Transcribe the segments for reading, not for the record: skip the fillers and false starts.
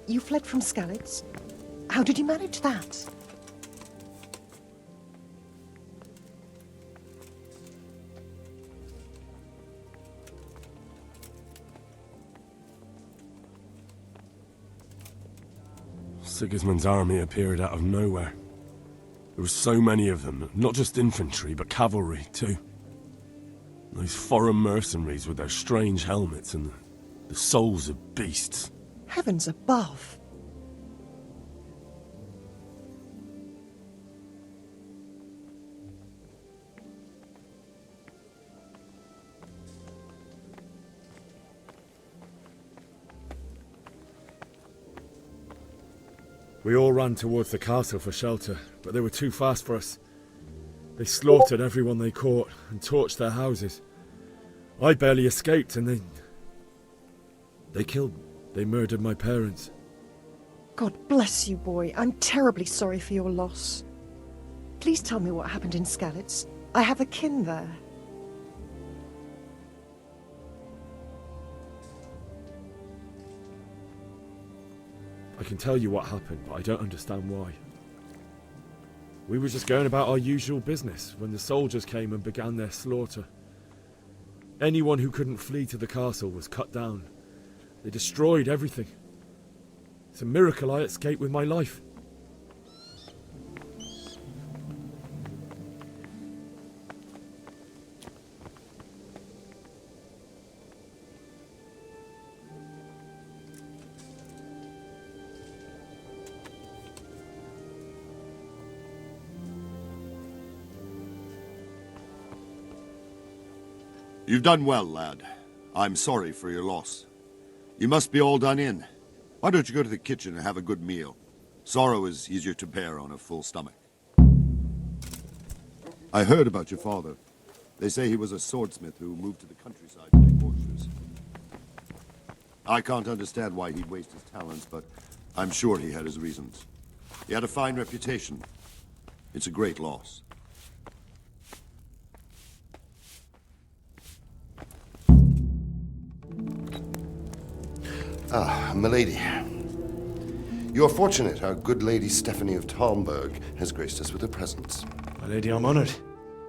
You fled from Skalitz? How did you manage that? Sigismund's army appeared out of nowhere. There were so many of them, not just infantry, but cavalry, too. Those foreign mercenaries with their strange helmets and the souls of beasts. Heavens above! We all ran towards the castle for shelter, but they were too fast for us. They slaughtered everyone they caught and torched their houses. I barely escaped and they murdered my parents. God bless you, boy. I'm terribly sorry for your loss. Please tell me what happened in Skalitz. I have a kin there. I can tell you what happened, but I don't understand why. We were just going about our usual business when the soldiers came and began their slaughter. Anyone who couldn't flee to the castle was cut down. They destroyed everything. It's a miracle I escaped with my life. You've done well, lad. I'm sorry for your loss. You must be all done in. Why don't you go to the kitchen and have a good meal? Sorrow is easier to bear on a full stomach. I heard about your father. They say he was a swordsmith who moved to the countryside to make horseshoes. I can't understand why he'd waste his talents, but I'm sure he had his reasons. He had a fine reputation. It's a great loss. Ah, milady. You are fortunate our good lady Stephanie of Talmberg has graced us with her presence. My lady, I'm honoured.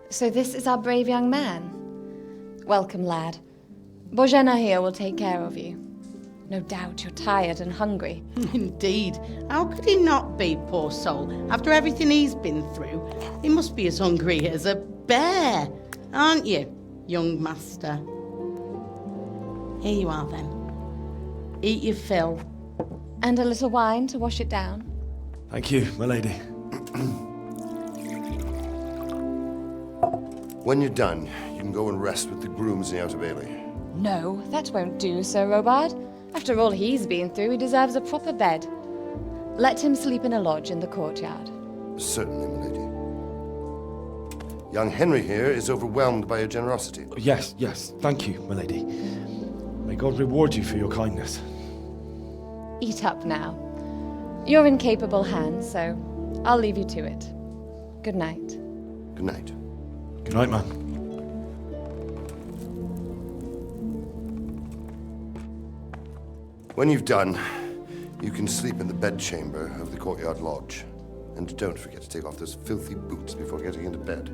So this is our brave young man. Welcome, lad. Bozhena here will take care of you. No doubt you're tired and hungry. Indeed. How could he not be, poor soul? After everything he's been through, he must be as hungry as a bear. Aren't you, young master? Here you are, then. Eat your fill. And a little wine to wash it down. Thank you, my lady. When you're done, you can go and rest with the grooms in the outer bailey. No, that won't do, Sir Robard. After all he's been through, he deserves a proper bed. Let him sleep in a lodge in the courtyard. Certainly, milady. Young Henry here is overwhelmed by your generosity. Yes, thank you, my lady. May God reward you for your kindness. Eat up now. You're in capable hands, so I'll leave you to it. Good night. Good night. Good night, man. When you've done, you can sleep in the bedchamber of the courtyard lodge. And don't forget to take off those filthy boots before getting into bed.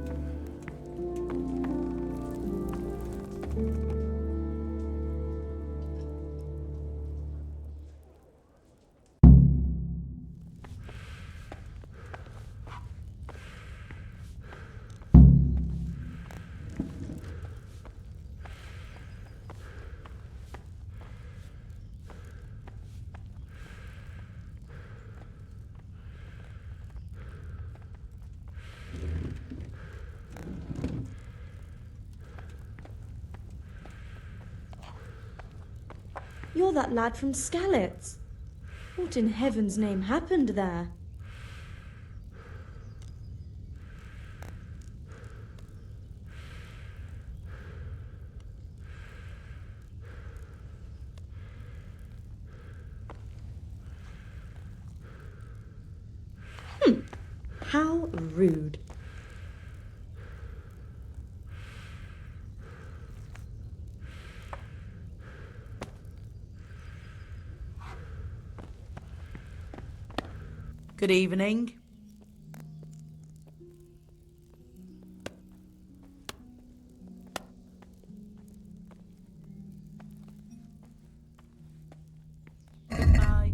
You're that lad from Skalitz. What in heaven's name happened there? How rude. Good evening. Goodbye.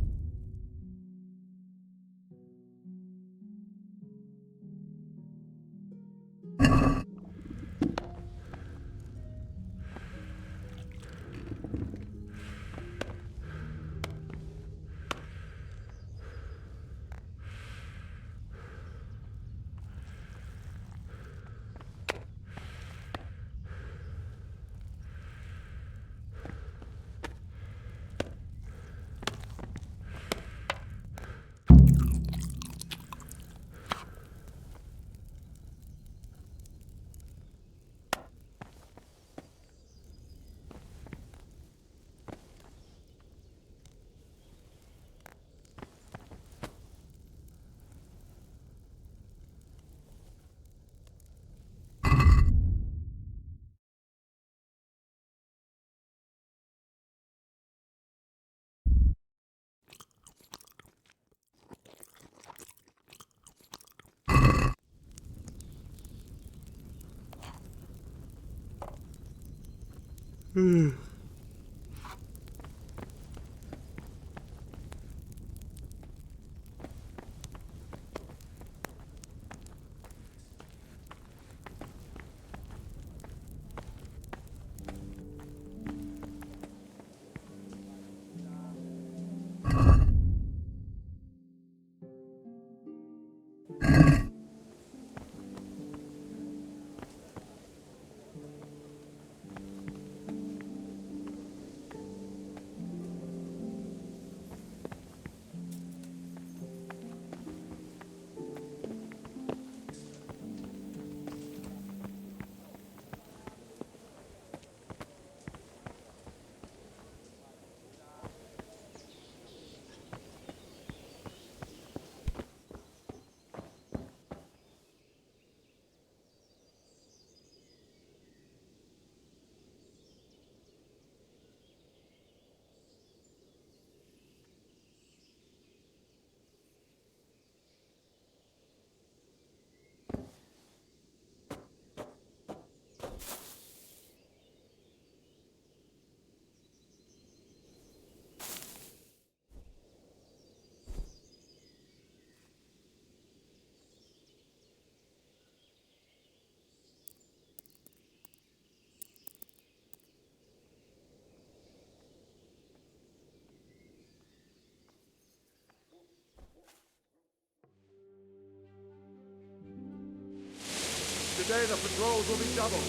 Today the patrols will be doubled.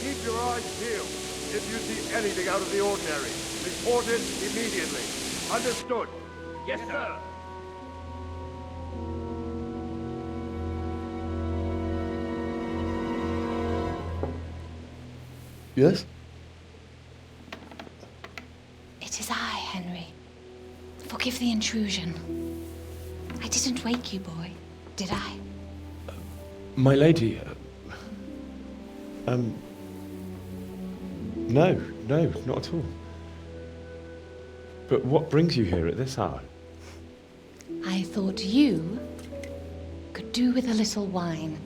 Keep your eyes peeled. If you see anything out of the ordinary, report it immediately. Understood? Yes, sir. Yes? It is I, Henry. Forgive the intrusion. I didn't wake you, boy, did I? My lady, no, not at all. But what brings you here at this hour? I thought you could do with a little wine.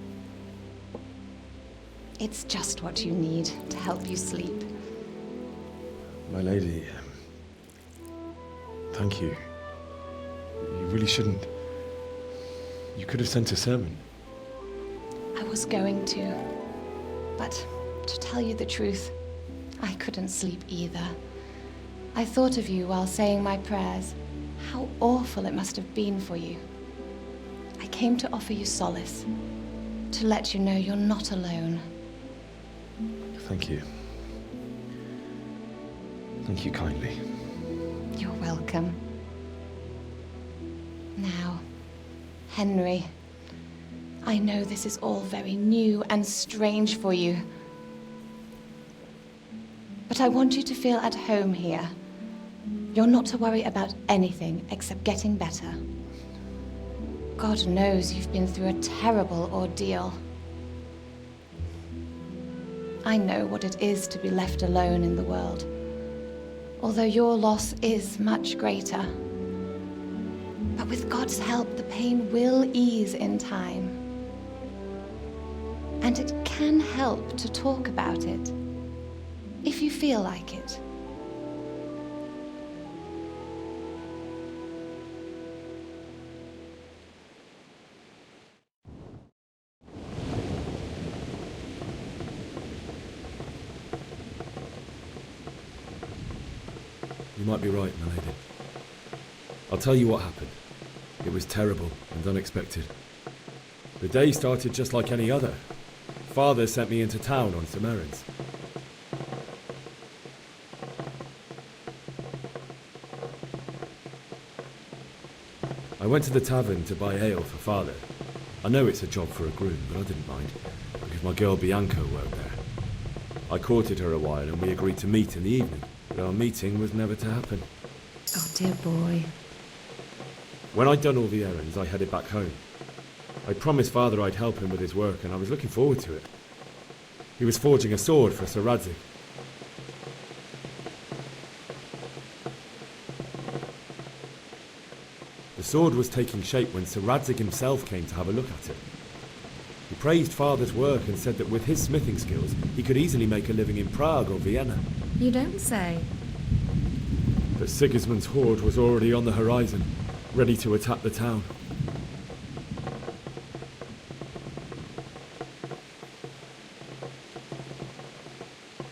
It's just what you need to help you sleep. My lady, thank you. You really shouldn't. You could have sent a sermon. I was going to, but to tell you the truth, I couldn't sleep either. I thought of you while saying my prayers. How awful it must have been for you. I came to offer you solace, to let you know you're not alone. Thank you. Thank you kindly. You're welcome. Now, Henry, I know this is all very new and strange for you. But I want you to feel at home here. You're not to worry about anything except getting better. God knows you've been through a terrible ordeal. I know what it is to be left alone in the world, although your loss is much greater. But with God's help, the pain will ease in time. And it can help to talk about it, if you feel like it. You might be right, my lady. I'll tell you what happened. It was terrible and unexpected. The day started just like any other. Father sent me into town on some errands. I went to the tavern to buy ale for Father. I know it's a job for a groom, but I didn't mind, because my girl Bianca worked there. I courted her a while and we agreed to meet in the evening, but our meeting was never to happen. Oh, dear boy. When I'd done all the errands, I headed back home. I promised Father I'd help him with his work, and I was looking forward to it. He was forging a sword for Sir Radzig. The sword was taking shape when Sir Radzig himself came to have a look at it. He praised Father's work and said that with his smithing skills, he could easily make a living in Prague or Vienna. You don't say. But Sigismund's horde was already on the horizon, ready to attack the town.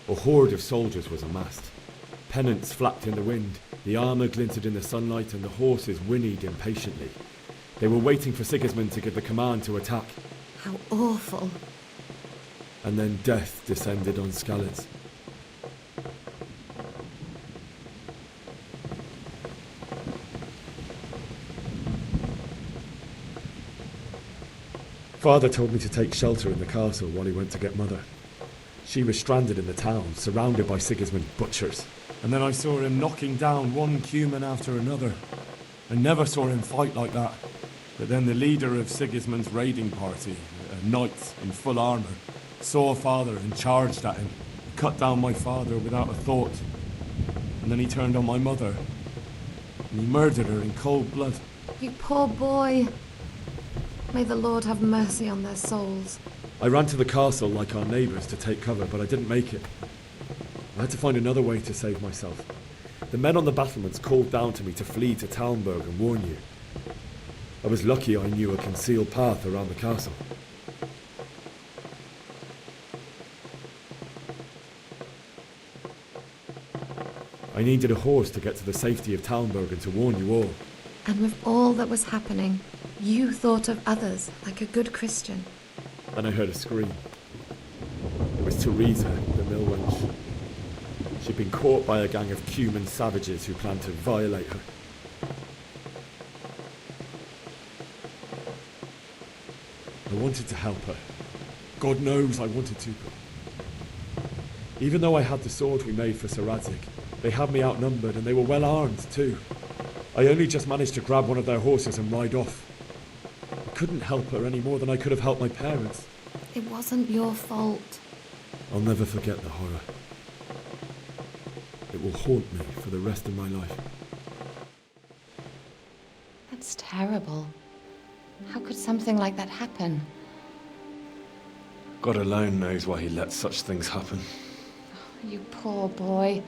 A horde of soldiers was amassed. Pennants flapped in the wind, the armour glinted in the sunlight, and the horses whinnied impatiently. They were waiting for Sigismund to give the command to attack. How awful. And then death descended on Skalitz. Father told me to take shelter in the castle while he went to get Mother. She was stranded in the town, surrounded by Sigismund's butchers. And then I saw him knocking down one Cuman after another. I never saw him fight like that. But then the leader of Sigismund's raiding party, a knight in full armour, saw Father and charged at him. He cut down my father without a thought. And then he turned on my mother. And he murdered her in cold blood. You poor boy. May the Lord have mercy on their souls. I ran to the castle like our neighbours to take cover, but I didn't make it. I had to find another way to save myself. The men on the battlements called down to me to flee to Talmberg and warn you. I was lucky I knew a concealed path around the castle. I needed a horse to get to the safety of Talmberg and to warn you all. And with all that was happening, you thought of others like a good Christian. Then I heard a scream. It was Teresa, the mill wench. She'd been caught by a gang of Cuman savages who planned to violate her. I wanted to help her. God knows I wanted to, but... Even though I had the sword we made for Sir Radzig, they had me outnumbered and they were well armed too. I only just managed to grab one of their horses and ride off. I couldn't help her any more than I could have helped my parents. It wasn't your fault. I'll never forget the horror. It will haunt me for the rest of my life. That's terrible. How could something like that happen? God alone knows why he lets such things happen. You poor boy.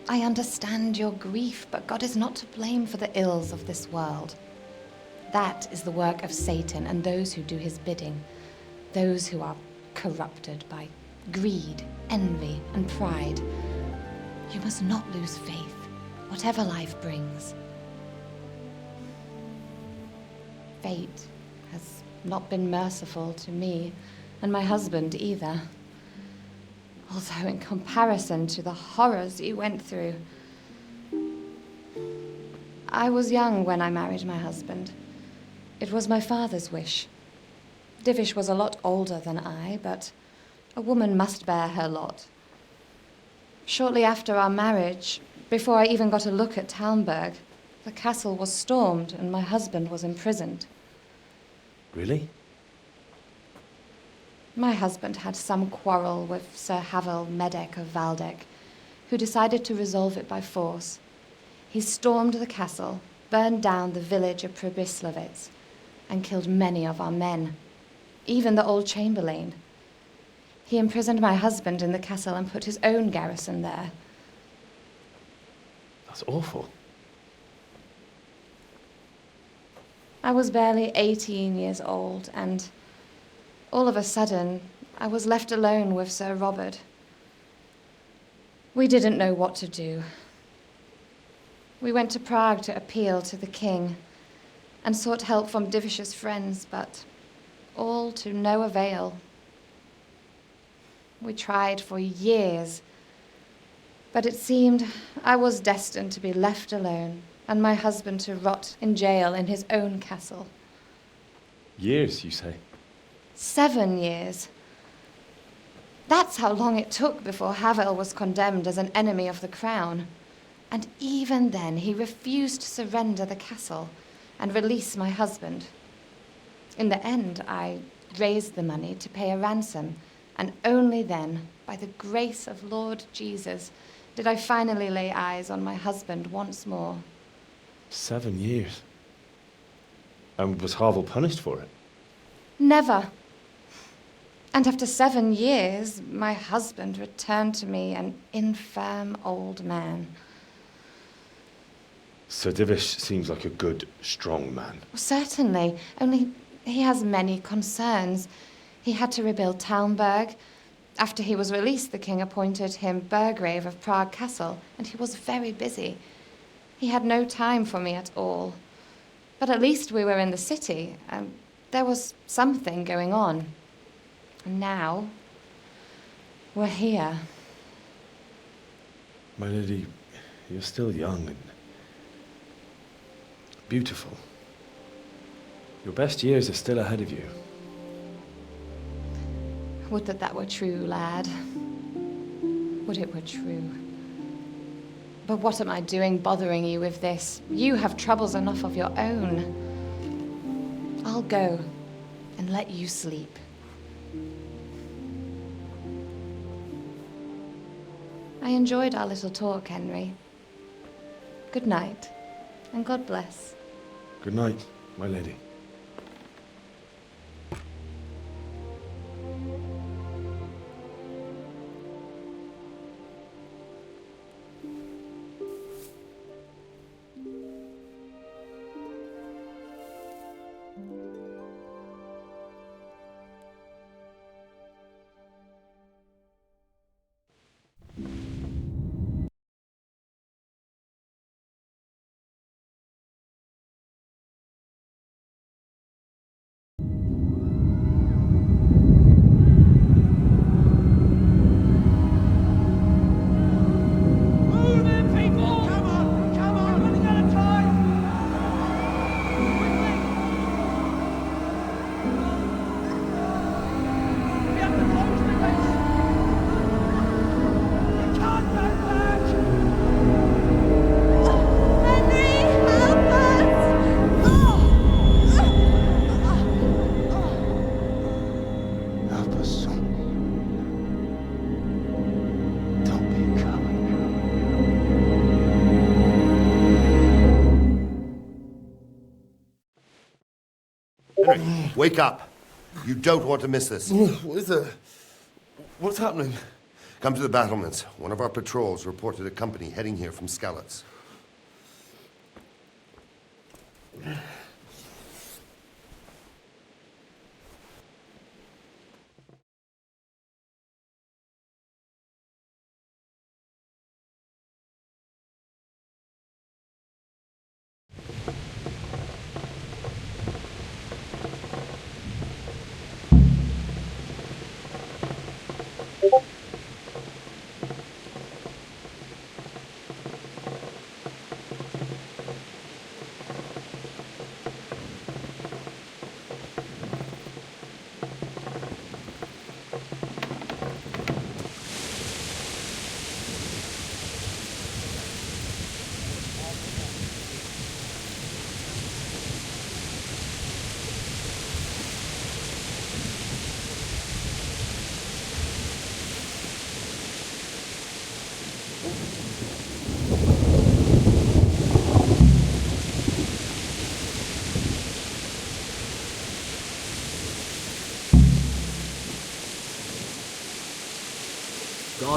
I understand your grief, but God is not to blame for the ills of this world. That is the work of Satan and those who do his bidding. Those who are corrupted by greed, envy, and pride. You must not lose faith, whatever life brings. Fate has not been merciful to me, and my husband either. Although in comparison to the horrors you went through. I was young when I married my husband. It was my father's wish. Divish was a lot older than I, but a woman must bear her lot. Shortly after our marriage, before I even got a look at Talmberg, the castle was stormed and my husband was imprisoned. Really? My husband had some quarrel with Sir Havel Medek of Valdek, who decided to resolve it by force. He stormed the castle, burned down the village of Probislavitz and killed many of our men, even the old chamberlain. He imprisoned my husband in the castle and put his own garrison there. That's awful. I was barely 18 years old, and all of a sudden, I was left alone with Sir Robert. We didn't know what to do. We went to Prague to appeal to the king and sought help from Divish's friends, but all to no avail. We tried for years, but it seemed I was destined to be left alone and my husband to rot in jail in his own castle. Years, you say? 7 years. That's how long it took before Havel was condemned as an enemy of the crown. And even then, he refused to surrender the castle and release my husband. In the end, I raised the money to pay a ransom, and only then, by the grace of Lord Jesus, did I finally lay eyes on my husband once more. 7 years. And was Havel punished for it? Never. And after 7 years, my husband returned to me an infirm old man. Sir Divish seems like a good, strong man. Certainly, only he has many concerns. He had to rebuild Talmberg. After he was released, the king appointed him Burgrave of Prague Castle, and he was very busy. He had no time for me at all. But at least we were in the city, and there was something going on. And now, we're here. My lady, you're still young and beautiful. Your best years are still ahead of you. Would that that were true, lad. Would it were true. But what am I doing bothering you with this? You have troubles enough of your own. I'll go and let you sleep. I enjoyed our little talk, Henry. Good night, and God bless. Good night, my lady. Henry, wake up. You don't want to miss this. What is it? What's happening? Come to the battlements. One of our patrols reported a company heading here from Skalitz.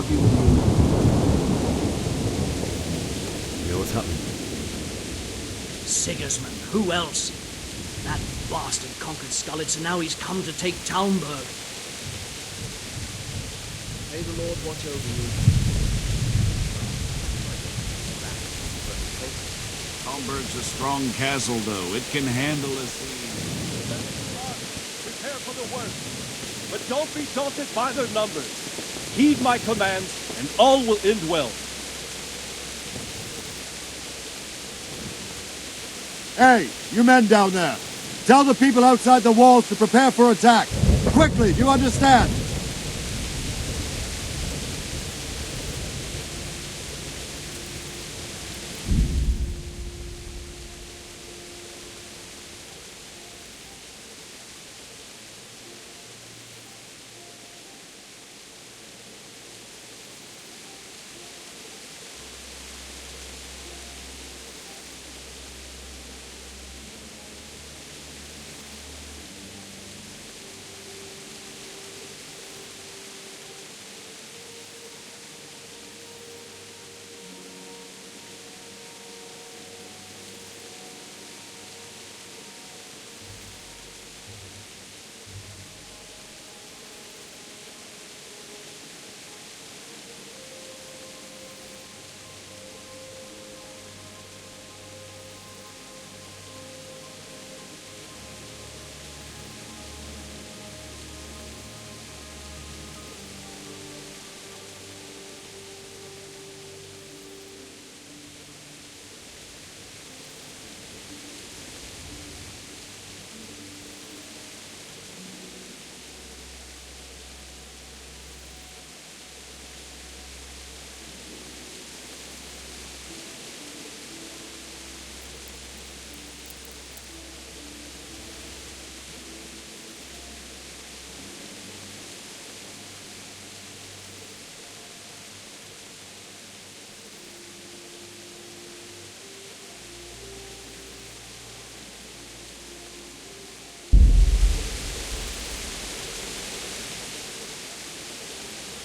argue with you. You know what's happening? Sigismund, who else? That bastard conquered Skalitz, and now he's come to take Talmberg. May the Lord watch over you. Talmberg's a strong castle, though. It can handle a siege. Prepare for the worst, but don't be daunted by their numbers. Heed my commands, and all will end well. Hey, you men down there! Tell the people outside the walls to prepare for attack! Quickly, do you understand?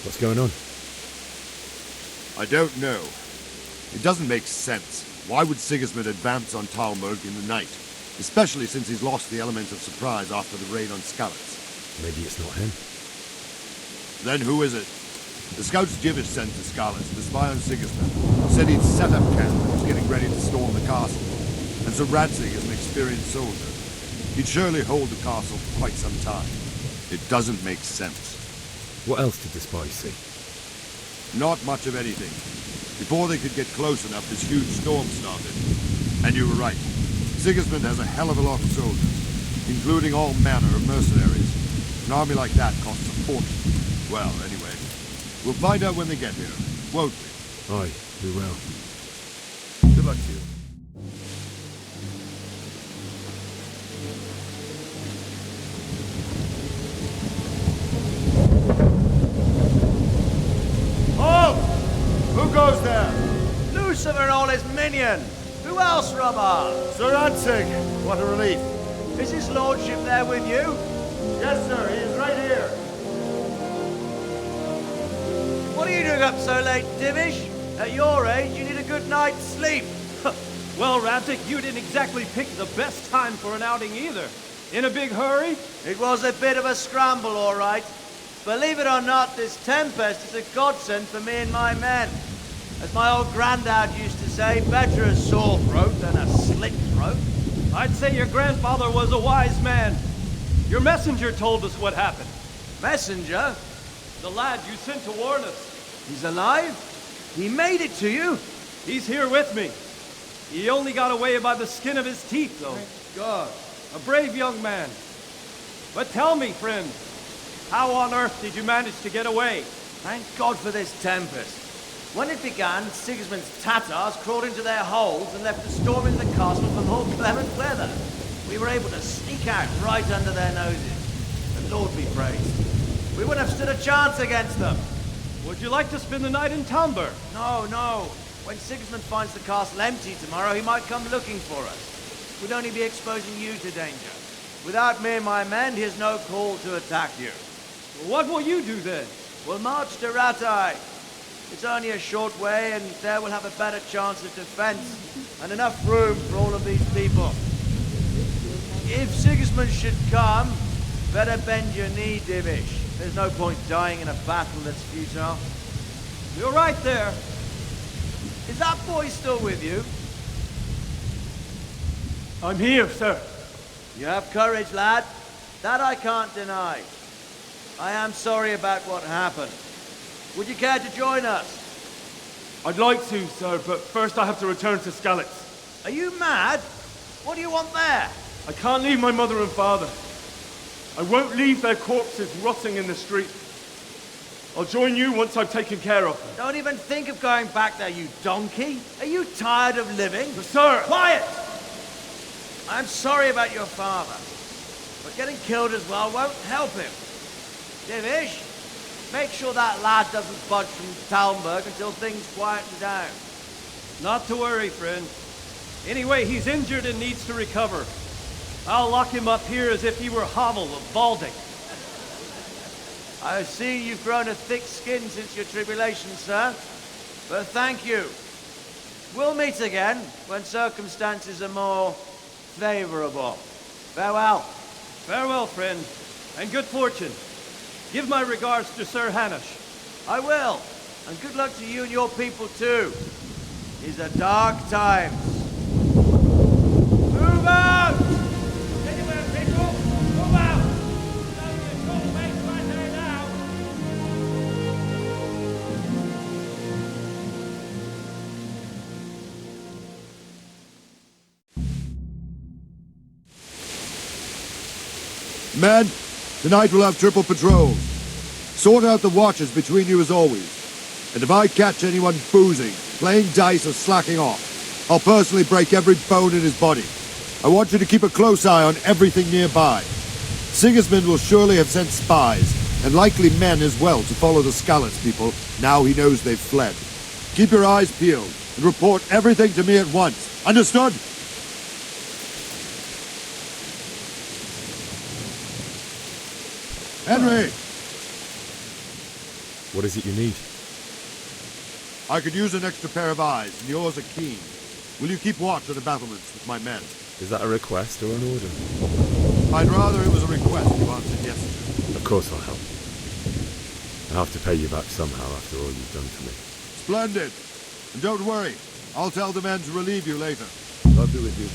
What's going on? I don't know. It doesn't make sense. Why would Sigismund advance on Talmberg in the night? Especially since he's lost the element of surprise after the raid on Skalitz. Maybe it's not him. Then who is it? The scouts Jivish sent to Skalitz to spy on Sigismund said he'd set up camp and was getting ready to storm the castle. And Sir Radzig is an experienced soldier. He'd surely hold the castle for quite some time. It doesn't make sense. What else did the spies see? Not much of anything. Before they could get close enough, this huge storm started. And you were right. Sigismund has a hell of a lot of soldiers, including all manner of mercenaries. An army like that costs a fortune. Well, anyway, we'll find out when they get here, won't we? Aye, we will. Good luck to you. Who goes there? Lucifer and all his minions. Who else, Robber? Sir Radzig. What a relief. Is his lordship there with you? Yes, sir. He is right here. What are you doing up so late, Divish? At your age, you need a good night's sleep. Well, Radzig, you didn't exactly pick the best time for an outing either. In a big hurry? It was a bit of a scramble, all right. Believe it or not, this tempest is a godsend for me and my men. As my old granddad used to say, better a sore throat than a slit throat. I'd say your grandfather was a wise man. Your messenger told us what happened. Messenger? The lad you sent to warn us. He's alive? He made it to you? He's here with me. He only got away by the skin of his teeth, though. Thank God. A brave young man. But tell me, friend, how on earth did you manage to get away? Thank God for this tempest. When it began, Sigismund's Tatars crawled into their holes and left us storming the castle for more clement weather. We were able to sneak out right under their noses. The Lord be praised. We wouldn't have stood a chance against them. Would you like to spend the night in Talmberg? No. When Sigismund finds the castle empty tomorrow, he might come looking for us. We'd only be exposing you to danger. Without me and my men, he has no call to attack you. What will you do then? We'll march to Rattay. It's only a short way, and there we'll have a better chance of defense, and enough room for all of these people. If Sigismund should come, better bend your knee, Divish. There's no point dying in a battle that's futile. You're right there. Is that boy still with you? I'm here, sir. You have courage, lad. That I can't deny. I am sorry about what happened. Would you care to join us? I'd like to, sir, but first I have to return to Skalitz. Are you mad? What do you want there? I can't leave my mother and father. I won't leave their corpses rotting in the street. I'll join you once I've taken care of them. Don't even think of going back there, you donkey. Are you tired of living? But sir! Quiet! I'm sorry about your father, but getting killed as well won't help him. Divish, make sure that lad doesn't budge from Talmberg until things quieten down. Not to worry, friend. Anyway, he's injured and needs to recover. I'll lock him up here as if he were Havel of Balding. I see you've grown a thick skin since your tribulation, sir. But thank you. We'll meet again when circumstances are more favorable. Farewell. Farewell, friend, and good fortune. Give my regards to Sir Hanush. I will, and good luck to you and your people too. These are dark times. Move out! Anywhere, people! Move out! Men, tonight we'll have triple patrols. Sort out the watches between you as always. And if I catch anyone boozing, playing dice or slacking off, I'll personally break every bone in his body. I want you to keep a close eye on everything nearby. Sigismund will surely have sent spies, and likely men as well, to follow the Skalitz people now he knows they've fled. Keep your eyes peeled, and report everything to me at once. Understood? Henry! What is it you need? I could use an extra pair of eyes, and yours are keen. Will you keep watch on the battlements with my men? Is that a request or an order? I'd rather it was a request you answered yes to. Of course I'll help. I have to pay you back somehow after all you've done for me. Splendid! And don't worry, I'll tell the men to relieve you later. I'll be with you.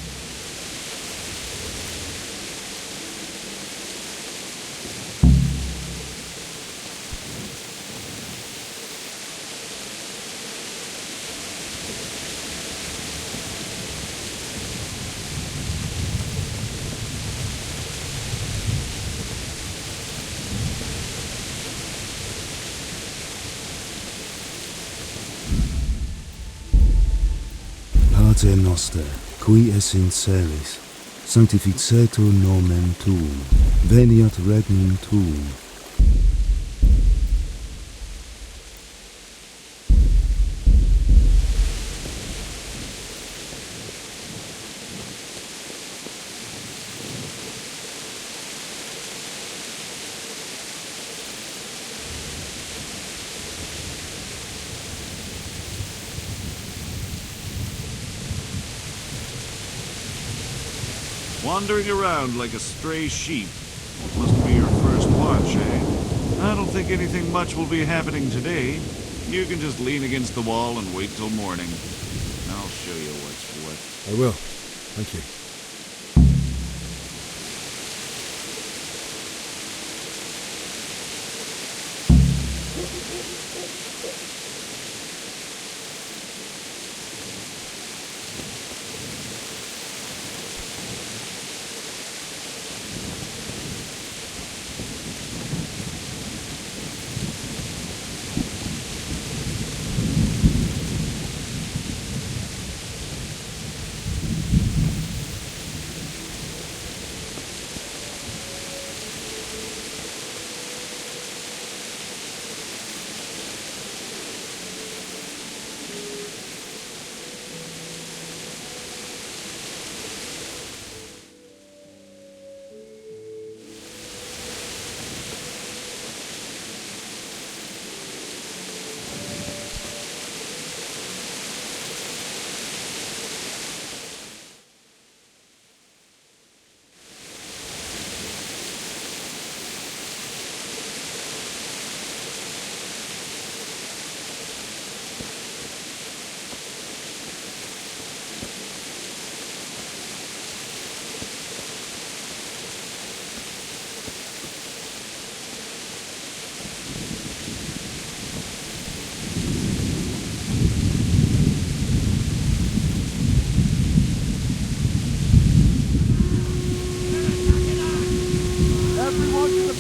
Pater noster, qui es in celis, sanctificetur nomen tuum, veniat regnum tuum. Wandering around like a stray sheep. Must be your first watch, eh? I don't think anything much will be happening today. You can just lean against the wall and wait till morning. I'll show you what's what. I will. Thank you.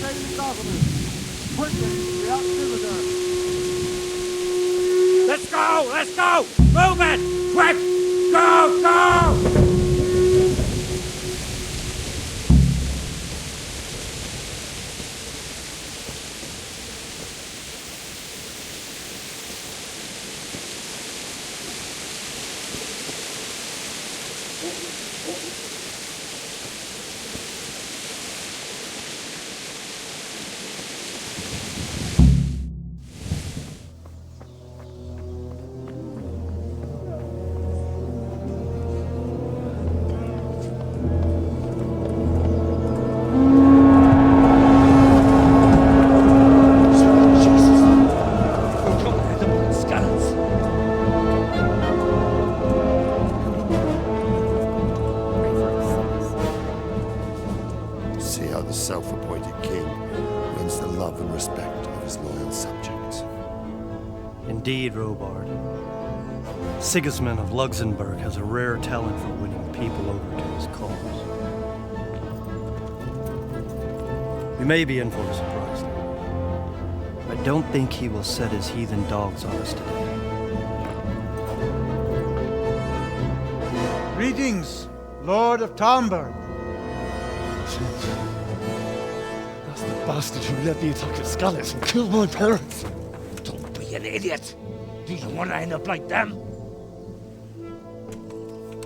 save Gotham. Quickly, the Outdivitor. Let's go! Let's go! Move it! Quick! Go! Go! See how the self-appointed king wins the love and respect of his loyal subjects. Indeed, Robard. Sigismund of Luxembourg has a rare talent for winning people over to his cause. We may be in for a surprise, though. I don't think he will set his heathen dogs on us today. Greetings, Lord of Talmberg. That's the bastard who led the attack at Skalitz and killed my parents. Don't be an idiot. Do you want to end up like them?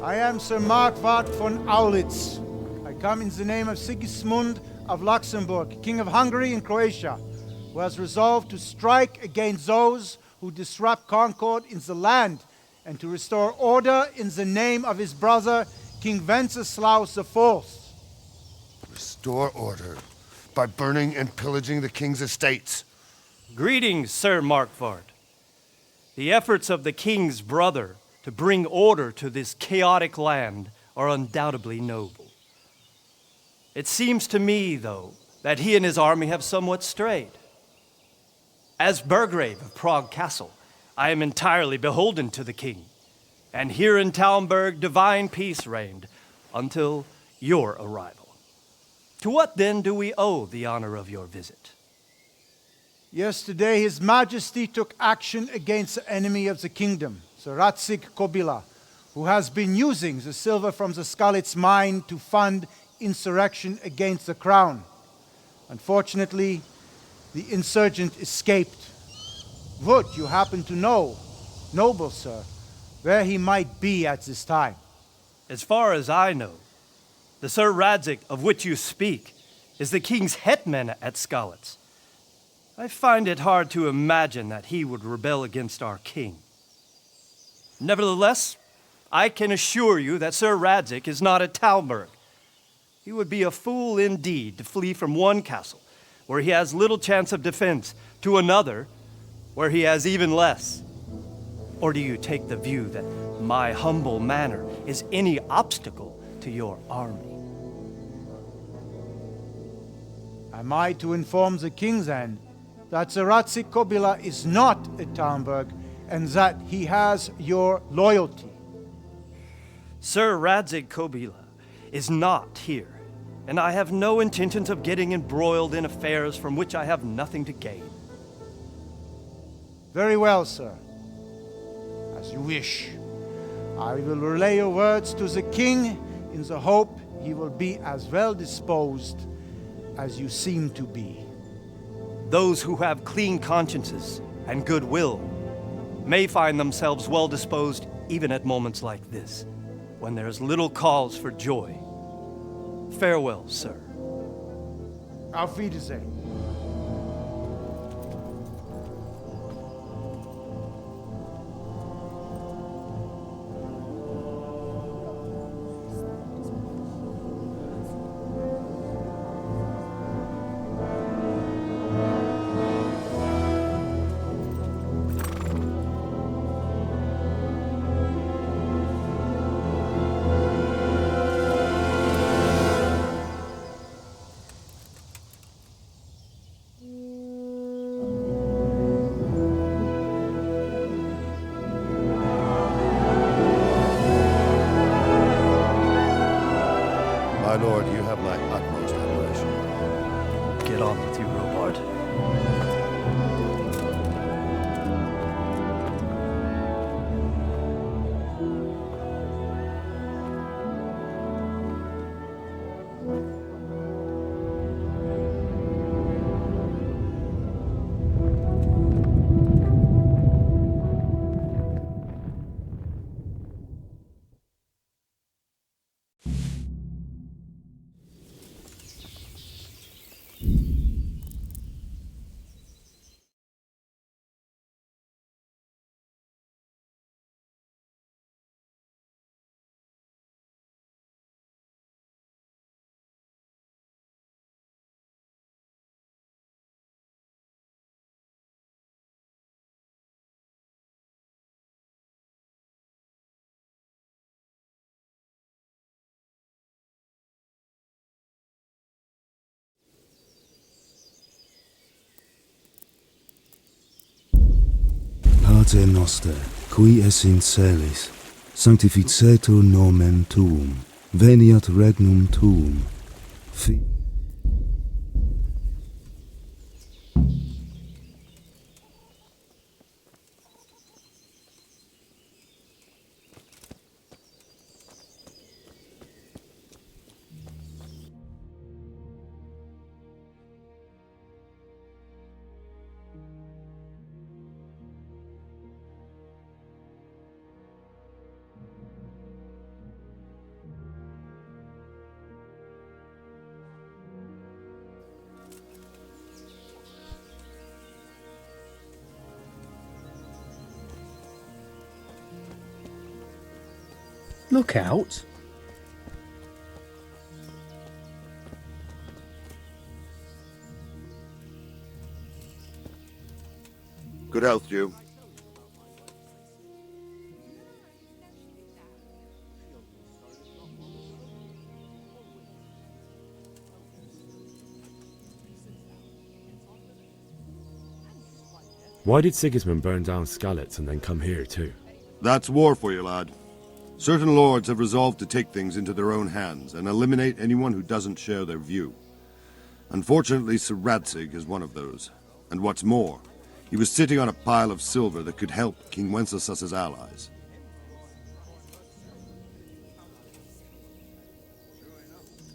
I am Sir Markwart von Aulitz. I come in the name of Sigismund of Luxembourg, King of Hungary and Croatia, who has resolved to strike against those who disrupt concord in the land and to restore order in the name of his brother, King Wenceslaus IV. Restore order by burning and pillaging the king's estates. Greetings, Sir Markwart. The efforts of the king's brother to bring order to this chaotic land are undoubtedly noble. It seems to me, though, that he and his army have somewhat strayed. As Burgrave of Prague Castle, I am entirely beholden to the king, and here in Talmberg divine peace reigned until your arrival. To what then do we owe the honor of your visit? Yesterday, His Majesty took action against the enemy of the kingdom, Sir Radzig Kobyla, who has been using the silver from the Skalitz mine to fund insurrection against the crown. Unfortunately, the insurgent escaped. Would you happen to know, noble sir, where he might be at this time? As far as I know, the Sir Radzig of which you speak is the king's hetman at Skalitz. I find it hard to imagine that he would rebel against our king. Nevertheless, I can assure you that Sir Radzig is not at Talmberg. He would be a fool indeed to flee from one castle, where he has little chance of defense, to another, where he has even less. Or do you take the view that my humble manner is any obstacle to your army? Am I to inform the king then that Sir Radzig Kobyla is not at Talmberg and that he has your loyalty? Sir Radzig Kobyla is not here, and I have no intentions of getting embroiled in affairs from which I have nothing to gain. Very well, sir. As you wish. I will relay your words to the king in the hope he will be as well disposed as you seem to be. Those who have clean consciences and goodwill may find themselves well disposed even at moments like this, when there is little cause for joy. Farewell, sir. Auf Wiedersehen. My lord, you have my utmost admiration. get on with you, Robard. Pater noster, qui es in celis, sanctificetur nomen tuum, veniat regnum tuum, Look out. Good health, you. Why did Sigismund burn down Skalitz and then come here too? That's war for you, lad. Certain lords have resolved to take things into their own hands and eliminate anyone who doesn't share their view. Unfortunately, Sir Radzig is one of those. And what's more, he was sitting on a pile of silver that could help King Wenceslas's allies.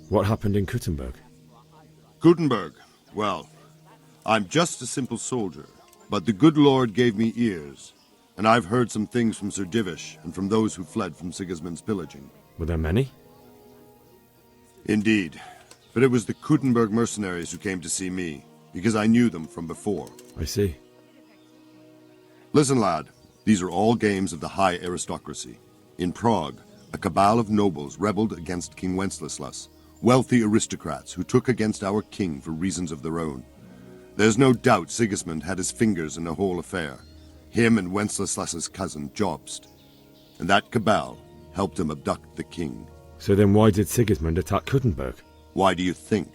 What happened in Kuttenberg? Kuttenberg? Well, I'm just a simple soldier, but the good Lord gave me ears, and I've heard some things from Sir Divish and from those who fled from Sigismund's pillaging. Were there many? Indeed, but it was the Kuttenberg mercenaries who came to see me, because I knew them from before. I see. Listen, lad, these are all games of the high aristocracy. In Prague, a cabal of nobles rebelled against King Wenceslas, wealthy aristocrats who took against our king for reasons of their own. There's no doubt Sigismund had his fingers in the whole affair, him and Wenceslas's cousin Jobst. And that cabal helped him abduct the king. So then why did Sigismund attack Kuttenberg? Why do you think?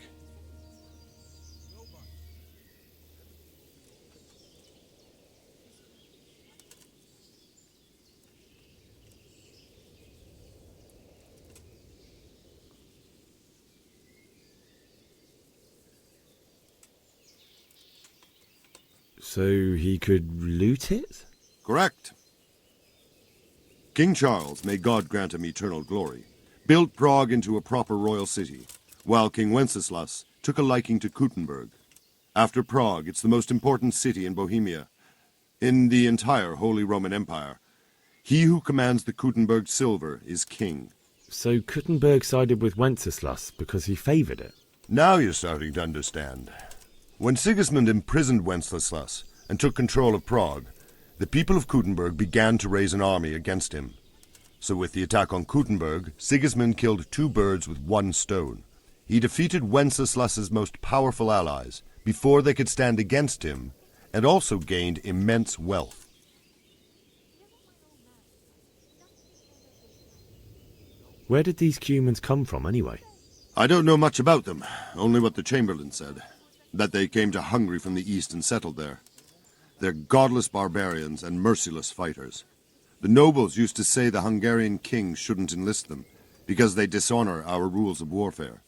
So he could loot it? Correct. King Charles, may God grant him eternal glory, built Prague into a proper royal city, while King Wenceslas took a liking to Kuttenberg. After Prague, it's the most important city in Bohemia, in the entire Holy Roman Empire. He who commands the Kuttenberg silver is king. So Kuttenberg sided with Wenceslas because he favoured it? Now you're starting to understand. When Sigismund imprisoned Wenceslas and took control of Prague, the people of Kuttenberg began to raise an army against him. So with the attack on Kuttenberg, Sigismund killed two birds with one stone. He defeated Wenceslas's most powerful allies before they could stand against him, and also gained immense wealth. Where did these Cumans come from anyway? I don't know much about them, only what the Chamberlain said. That they came to Hungary from the east and settled there. They're godless barbarians and merciless fighters. The nobles used to say the Hungarian king shouldn't enlist them, because they dishonor our rules of warfare.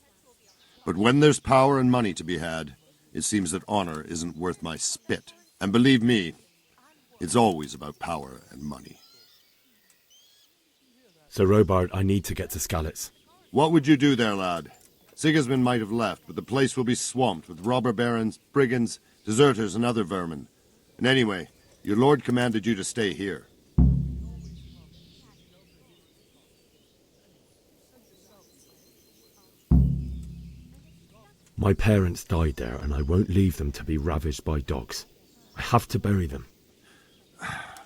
But when there's power and money to be had, it seems that honor isn't worth my spit. And believe me, it's always about power and money. Sir Robard, I need to get to Skalitz. What would you do there, lad? Sigismund might have left, but the place will be swamped with robber barons, brigands, deserters, and other vermin. And anyway, your lord commanded you to stay here. My parents died there, and I won't leave them to be ravaged by dogs. I have to bury them.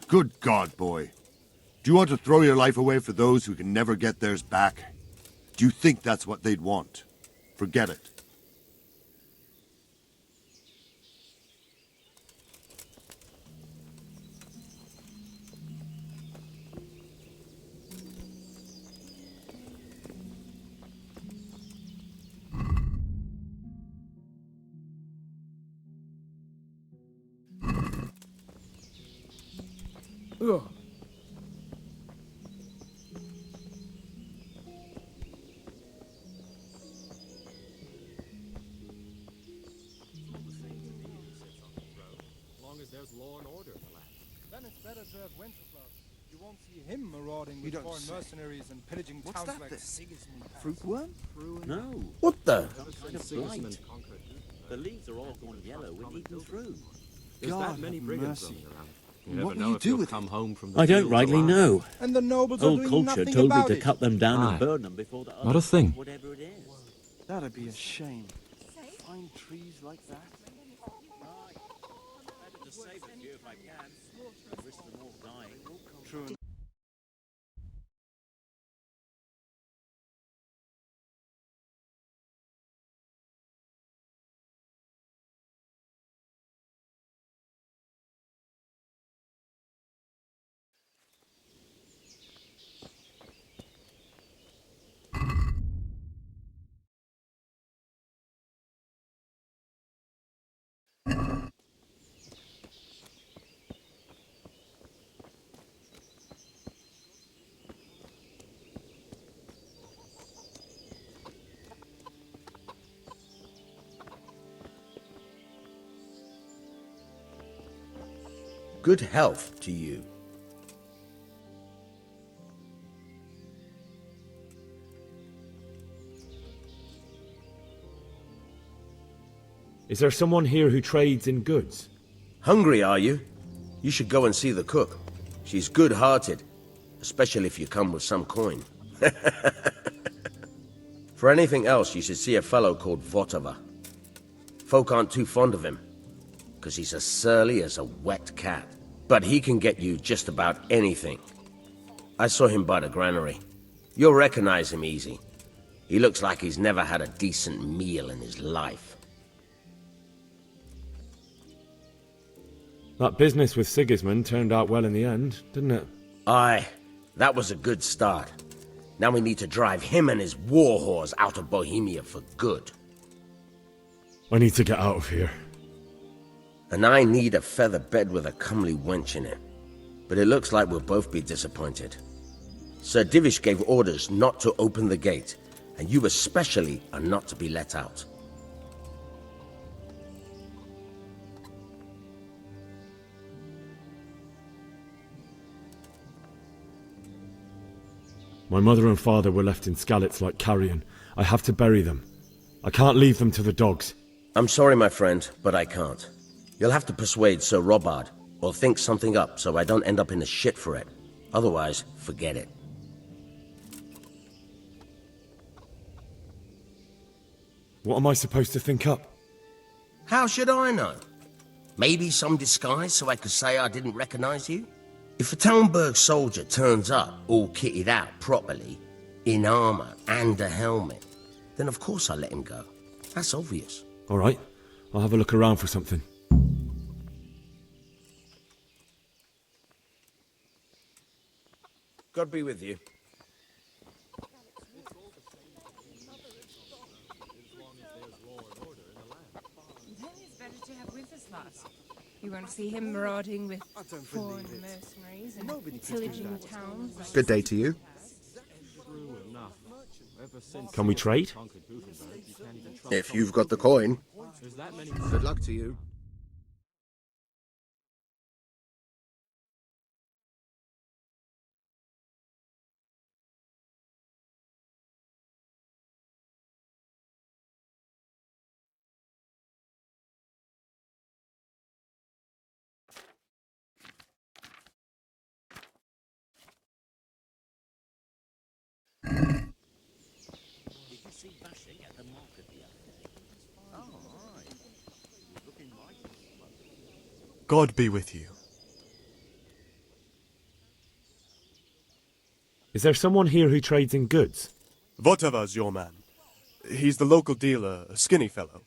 Good God, boy. Do you want to throw your life away for those who can never get theirs back? Do you think that's what they'd want? Forget it. Ugh. Then it's better to have Wenceslas. You won't see him marauding with foreign mercenaries and pillaging towns like Sigismund. Fruitworm? No. What the? Kind of blight. The leaves are all gone yellow when eaten through. There's that many brigands roaming around. You never What will know you if do you'll with come it? home from the I don't fields rightly alive. know. And the nobles are Old doing culture nothing told me about to it. cut them down Aye. and burn them before the Not a thing. whatever it is. That'd be a shame. Fine trees like that. Better to save a few if I can. Risk them all dying. True. Good health to you. Is there someone here who trades in goods? Hungry, are you? You should go and see the cook. She's good-hearted, especially if you come with some coin. For anything else, you should see a fellow called Votava. Folk aren't too fond of him, because he's as surly as a wet cat. But he can get you just about anything. I saw him by the granary. You'll recognize him easy. He looks like he's never had a decent meal in his life. That business with Sigismund turned out well in the end, didn't it? Aye, that was a good start. Now we need to drive him and his war whores out of Bohemia for good. I need to get out of here. And I need a feather bed with a comely wench in it. But it looks like we'll both be disappointed. Sir Divish gave orders not to open the gate, and you especially are not to be let out. My mother and father were left in Skalitz like carrion. I have to bury them. I can't leave them to the dogs. I'm sorry, my friend, but I can't. You'll have to persuade Sir Robard, or think something up so I don't end up in the shit for it. Otherwise, forget it. What am I supposed to think up? How should I know? Maybe some disguise so I could say I didn't recognize you? If a Talmberg soldier turns up all kitted out properly, in armor and a helmet, then of course I let him go. That's obvious. All right, I'll have a look around for something. God be with you. Then it's better to have Wenceslas. You won't see him marauding with foreign mercenaries and pillaging towns. Good day to you. Can we trade? If you've got the coin. that many. Good luck to you. Did you see Vashik at the market the other day? Oh, aye. He was looking mighty smug. God be with you. Is there someone here who trades in goods? Votava's your man. He's the local dealer, a skinny fellow.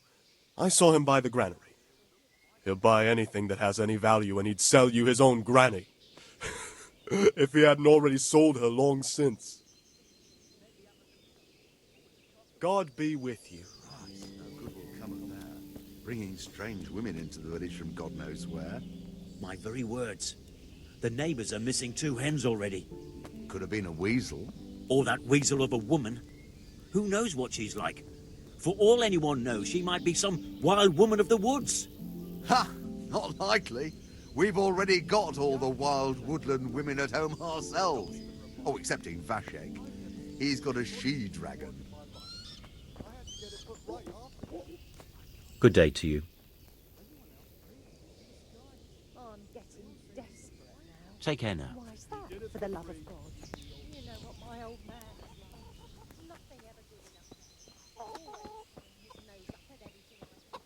I saw him by the granary. He'll buy anything that has any value, and he'd sell you his own granny. If he hadn't already sold her long since. God be with you. Christ, no good will come of that. Bringing strange women into the village from God knows where. My very words. The neighbours are missing 2 hens already. Could have been a weasel. Or that weasel of a woman. Who knows what she's like? For all anyone knows, she might be some wild woman of the woods. Ha! Not likely. We've already got all the wild woodland women at home ourselves. Oh, excepting Vashek. He's got a she-dragon. Good day to you. I'm getting desperate now. Take care now. Why's that? For the love of God. You know what my old man is like. Nothing ever good enough. Always turning his nose up at everything I do.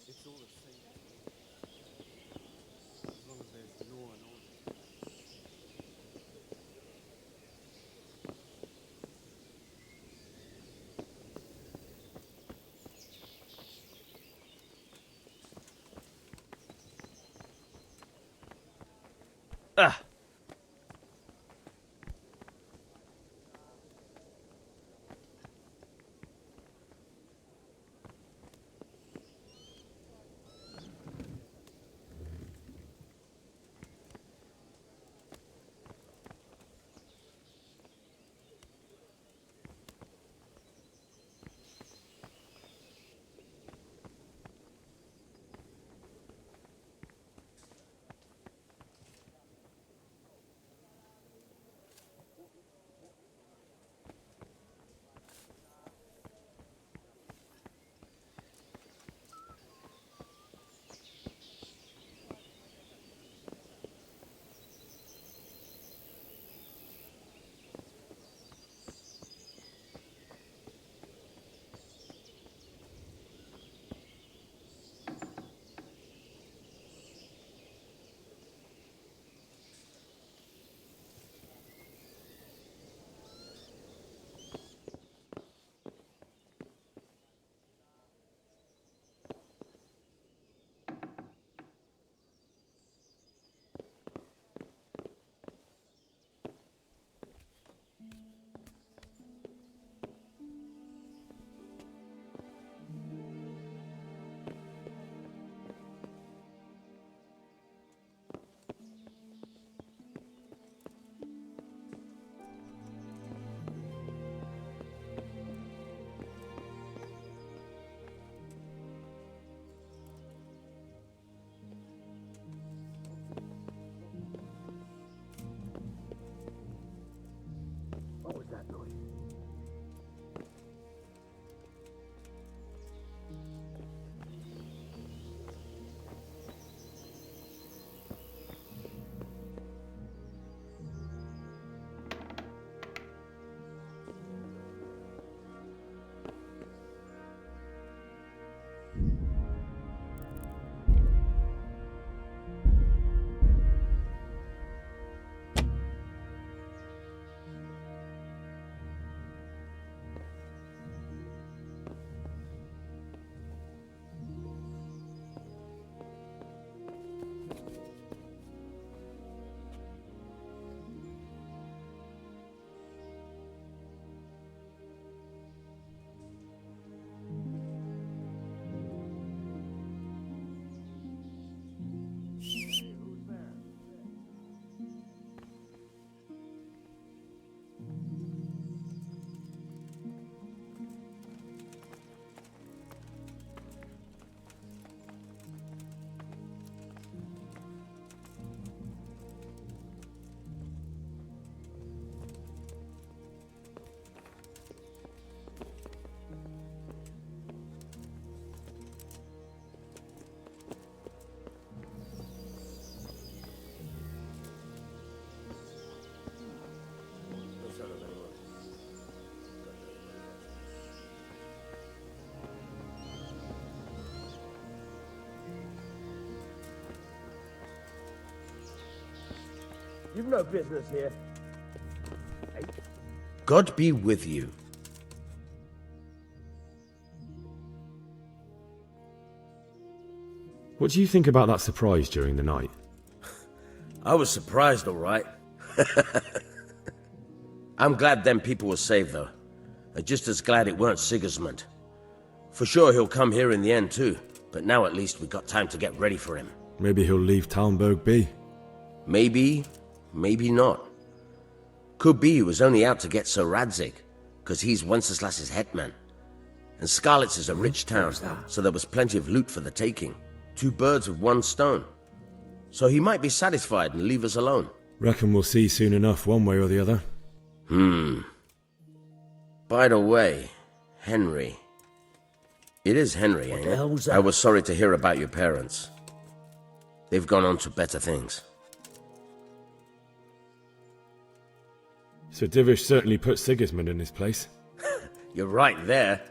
It's all the same. As long as there's law and order. Ah! You've no business here. God be with you. What do you think about that surprise during the night? I was surprised, all right. I'm glad them people were saved, though. And just as glad it weren't Sigismund. For sure he'll come here in the end, too. But now at least we got time to get ready for him. Maybe he'll leave Talmberg be. Maybe, maybe not. Could be he was only out to get Sir Radzig, because he's Wenceslas's hetman. And Skalitz is a rich town, so there was plenty of loot for the taking. 2 birds with 1 stone. So he might be satisfied and leave us alone. Reckon we'll see soon enough, one way or the other. By the way, Henry. It is Henry, ain't it? hell was that? I was sorry to hear about your parents. They've gone on to better things. Sir Divish certainly put Sigismund in his place. You're right there.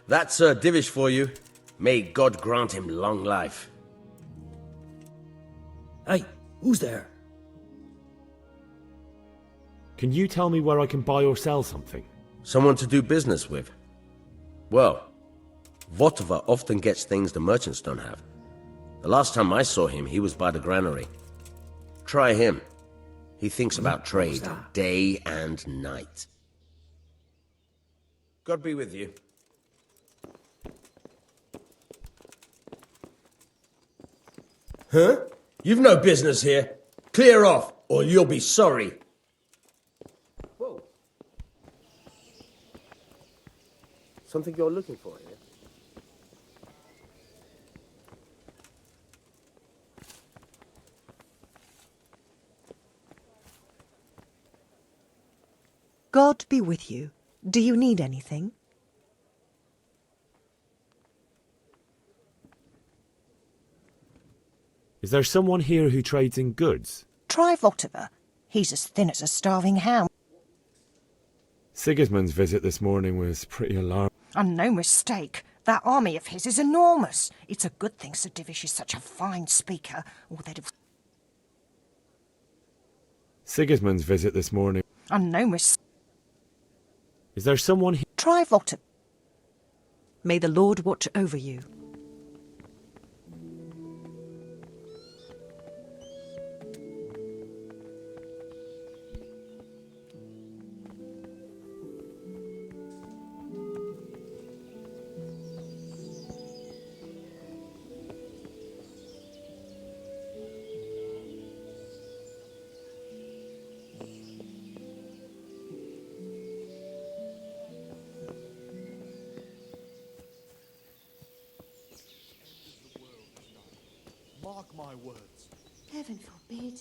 That's Sir Divish for you. May God grant him long life. Hey, who's there? Can you tell me where I can buy or sell something? Someone to do business with. Well, Votova often gets things the merchants don't have. The last time I saw him, he was by the granary. Try him. He thinks about trade day and night. God be with you. Huh? You've no business here. Clear off, or you'll be sorry. Whoa. Something you're looking for here? God be with you. Do you need anything? Is there someone here who trades in goods? Try Votova. He's as thin as a starving hound. Sigismund's visit this morning was pretty alarming. And no mistake. That army of his is enormous. It's a good thing Sir Divish is such a fine speaker, or they'd have... Sigismund's visit this morning. And no mistake. Is there someone here? Try Votova. May the Lord watch over you. Mark my words. Heaven forbid.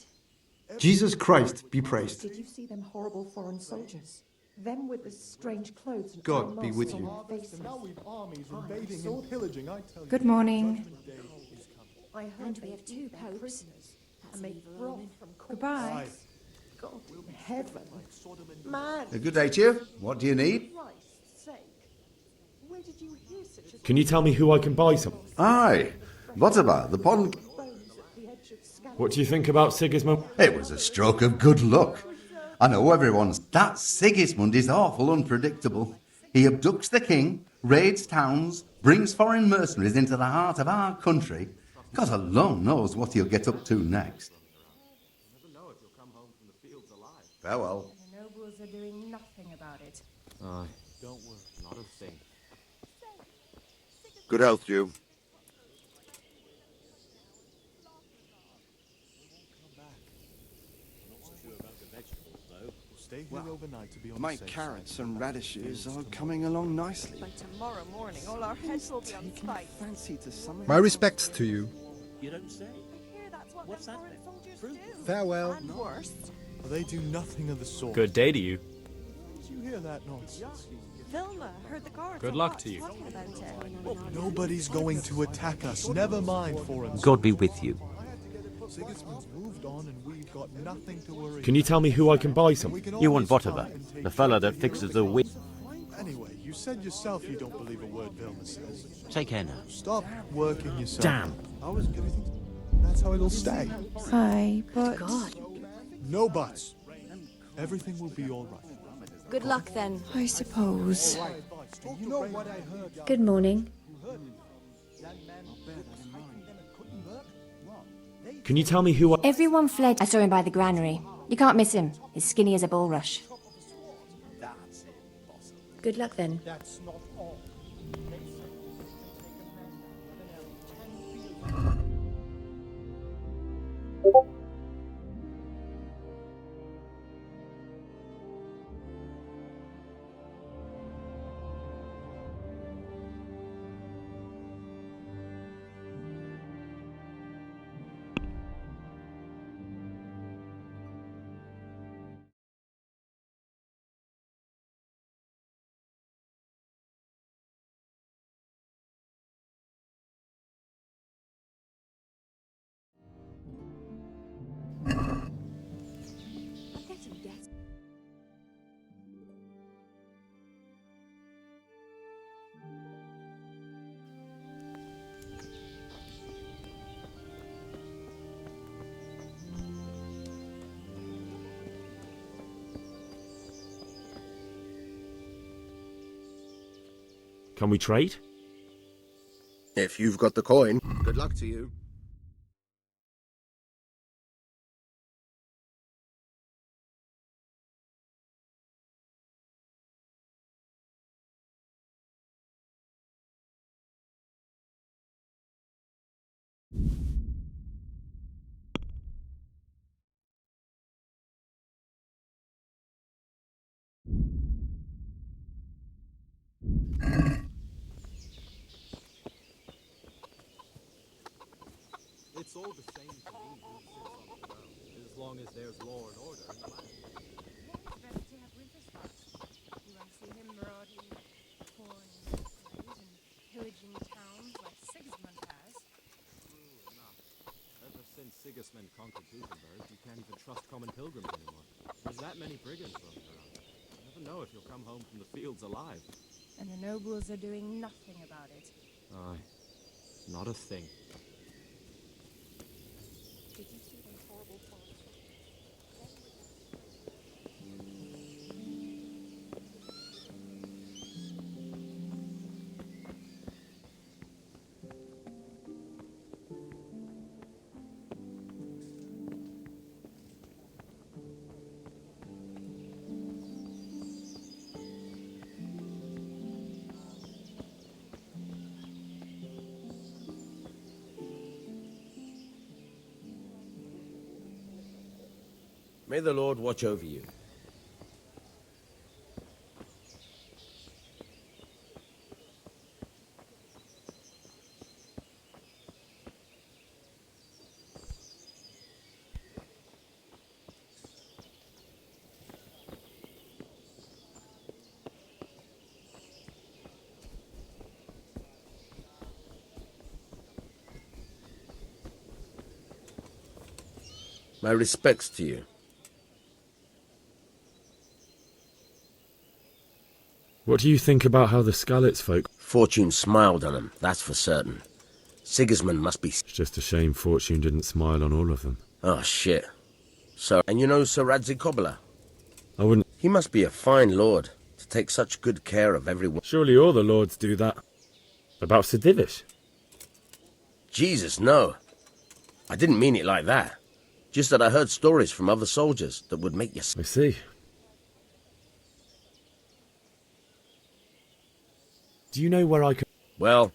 Jesus Christ be praised. Did you see them horrible foreign soldiers? Them with the strange clothes and God be with you. Now we've armies invading and pillaging, I tell you. Good morning. I heard we have 2 popes and make broth from Goodbye. God in heaven. Man. A good day to you. What do you need? Christ's sake. Where did you hear such a Can you tell me who I can buy some? Aye. Votova, the pond. What do you think about Sigismund? It was a stroke of good luck. I know everyone's... That Sigismund is awful unpredictable. He abducts the king, raids towns, brings foreign mercenaries into the heart of our country. God alone knows what he'll get up to next. Farewell. The nobles are doing nothing about it. Aye. Don't worry, not a thing. Good health to you. My carrots and radishes are coming along nicely. By tomorrow morning, all our heads will be on spike. Fancy to something. My respects to you. You don't say. What's that? Foreign soldiers do. Farewell. And worse. They do nothing of the sort. Good day to you. Did you hear that nonsense? Vilma heard the guards. Good luck to you. talking about it. Nobody's going to attack us. Never mind foreign. God be with you. Sigismund's moved on and we've got nothing to worry. Can you tell me who I can buy some? You want Votova, the fella that fixes the wind. Anyway, you said yourself you don't believe a word Vilma says. Take care now. Stop working yourself. Damn. I was gonna... that's how it'll stay. Hi, but... No buts. Everything will be all right. Good luck then. I suppose. You know what I heard? Good morning. Can you tell me who I... Everyone fled. I saw him by the granary. You can't miss him. He's skinny as a bulrush. Good luck then. That's not all. Can we trade? If you've got the coin, good luck to you. It's all the same to me who sits on the throne, as long as there's law and order in the land. It's better to have Winterslots. You won't see him marauding foreign mercenaries and pillaging towns like Sigismund has. True enough. Ever since Sigismund conquered Gutenberg, you can't even trust common pilgrims anymore. There's that many brigands roaming around. You never know if you'll come home from the fields alive. And the nobles are doing nothing about it. Aye. Not a thing. Did you see those horrible photos? May the Lord watch over you. My respects to you. What do you think about how the Skalitz folk... Fortune smiled on them, that's for certain. Sigismund must be... It's just a shame Fortune didn't smile on all of them. Oh, shit. So, and you know Sir Radzig I wouldn't... He must be a fine lord to take such good care of everyone. Surely all the lords do that. About Sir Divish? Jesus, no. I didn't mean it like that. Just that I heard stories from other soldiers that would make you... I see. Do you know where I can... Well,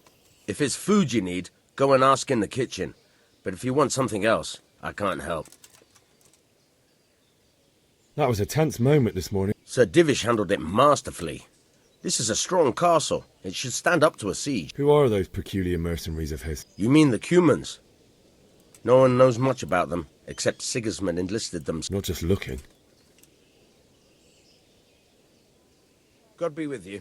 if it's food you need, go and ask in the kitchen. But if you want something else, I can't help. That was a tense moment this morning. Sir Divish handled it masterfully. This is a strong castle. It should stand up to a siege. Who are those peculiar mercenaries of his? You mean the Cumans? No one knows much about them, except Sigismund enlisted them. Not just looking. God be with you.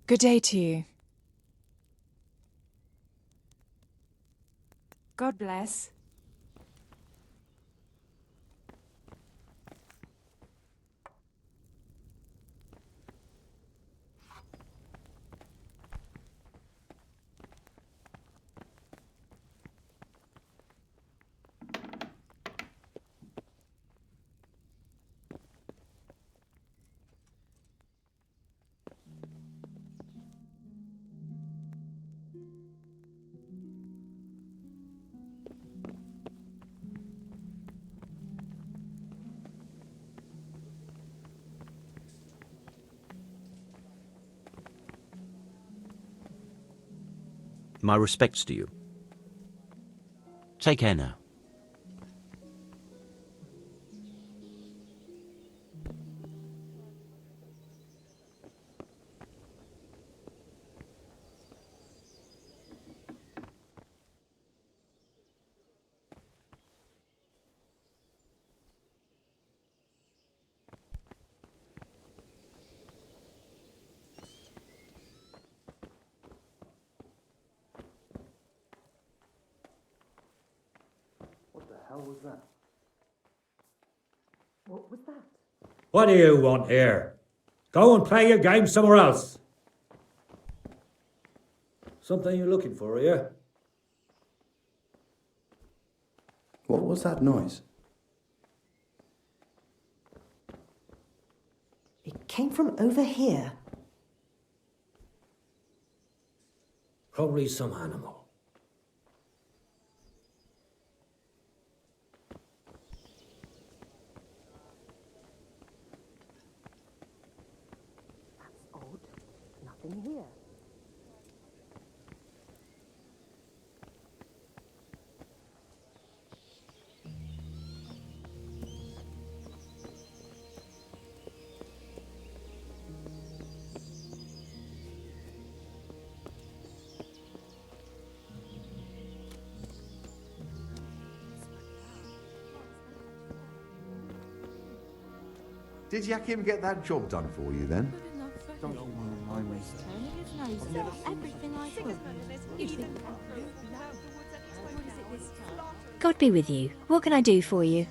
Good day to you. God bless. My respects to you. Take care now. What the hell was that? What was that? What do you want here? Go and play your game somewhere else. Something you're looking for, are you? What was that noise? It came from over here. Probably some animal. That's odd. Nothing here. Did Yakim get that job done for you then? Don't you mind me? Everything I God be with you. What can I do for you?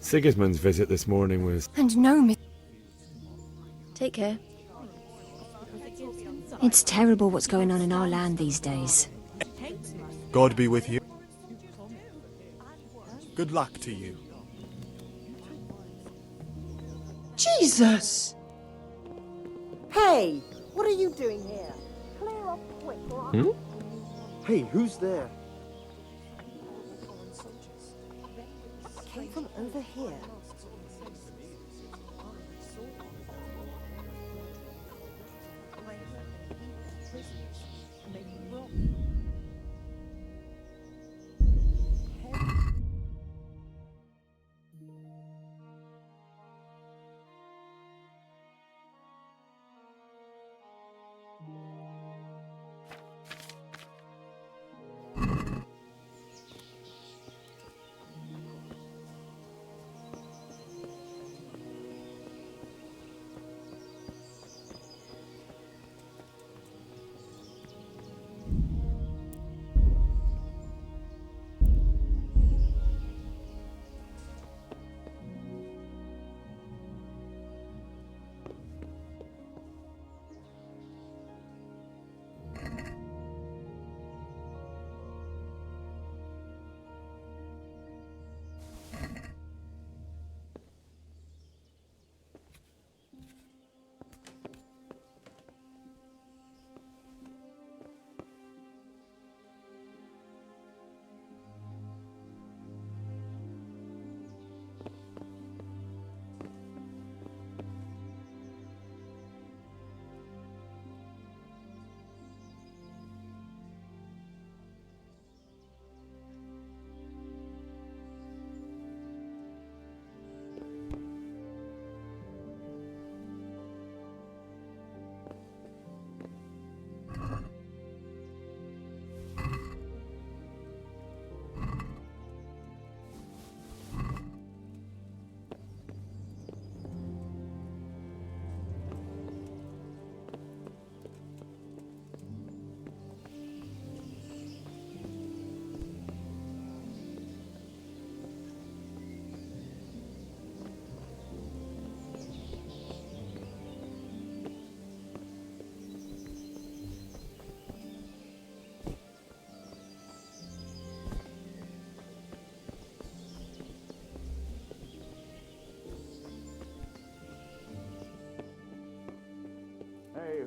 Sigismund's visit this morning was... And no, Miss... Take care. It's terrible what's going on in our land these days. God be with you. Good luck to you. Jesus! Hey! What are you doing here? Clear off quick or I'll... Hey, who's there? Came from over here.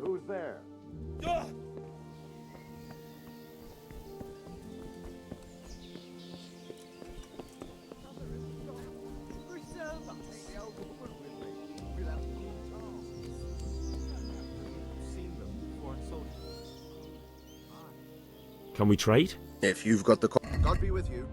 who's there? Preserve us. The old woman with me. We'll have good times. Seen them, foreign soldiers. Can we trade? If you've got the God be with you.